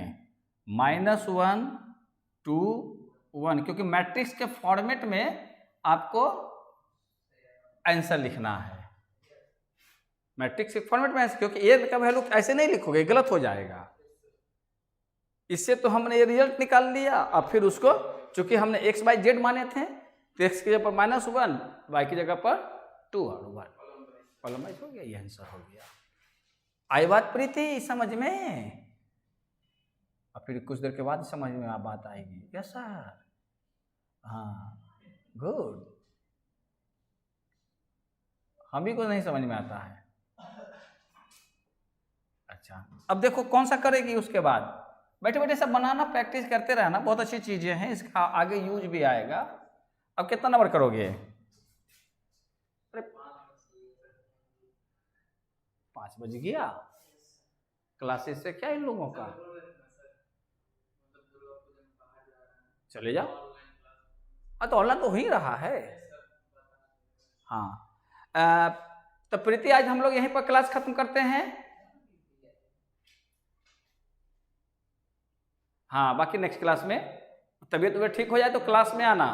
-1 2 1, क्योंकि मैट्रिक्स के फॉर्मेट में आपको आंसर लिखना है। मैट्रिक्स के फॉर्मेट में ऐसे, क्योंकि ए का वैल्यू ऐसे नहीं लिखोगे, गलत हो जाएगा। इससे तो हमने ये रिजल्ट निकाल लिया, और फिर उसको चूंकि हमने x y z माने थे, तो x की जगह पर -1, y की जगह पर 2 और 1 कॉलमाइज हो गया, ये आंसर हो गया। आई बात प्रीति समझ में? और फिर कुछ देर के बाद समझ में बात आएगी। यस सर, हाँ गुड। हम ही को नहीं समझ में आता है। अच्छा, अब देखो कौन सा करेगी उसके बाद। बैठे बैठे सब बनाना प्रैक्टिस करते रहना, बहुत अच्छी चीजें हैं, इसका आगे यूज भी आएगा। अब कितना नंबर करोगे? 5 बज गया, क्लासेस से क्या इन लोगों का? चले जाओ। तो ऑनलाइन तो हो ही रहा है। हाँ, तो प्रीति आज हम लोग यहीं पर क्लास खत्म करते हैं। हाँ, बाकी नेक्स्ट क्लास में तबीयत ठीक हो जाए तो क्लास में आना।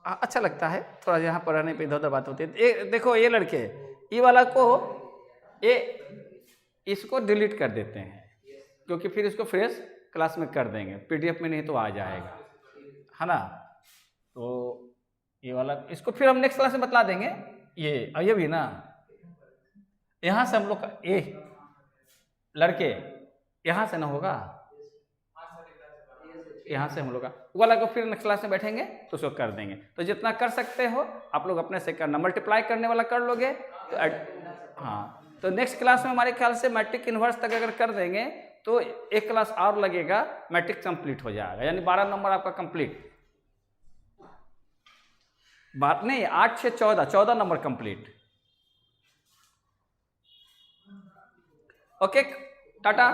अच्छा लगता है थोड़ा, यहाँ पर रहने पे इधर उधर बात होती है। देखो ये लड़के, ये वाला को ये इसको डिलीट कर देते हैं, क्योंकि फिर इसको फ्रेश क्लास में कर देंगे, पीडीएफ में नहीं तो आ जाएगा, है ना। तो ये वाला इसको फिर हम नेक्स्ट क्लास में बतला देंगे। ये भी ना, यहाँ से हम लोग का ये लड़के यहाँ से ना होगा, यहाँ से हम लोग का वाला को फिर नेक्स्ट क्लास में बैठेंगे तो उसको कर देंगे। तो जितना कर सकते हो आप लोग अपने से करना, मल्टीप्लाई करने वाला कर लोगे तो हाँ, तो नेक्स्ट क्लास में हमारे ख्याल से मैट्रिक इन्वर्स तक अगर कर देंगे तो एक क्लास और लगेगा, मैट्रिक कंप्लीट हो जाएगा, यानी 12 नंबर आपका कंप्लीट। बात नहीं, 8 से 14 नंबर कंप्लीट। ओके, टाटा।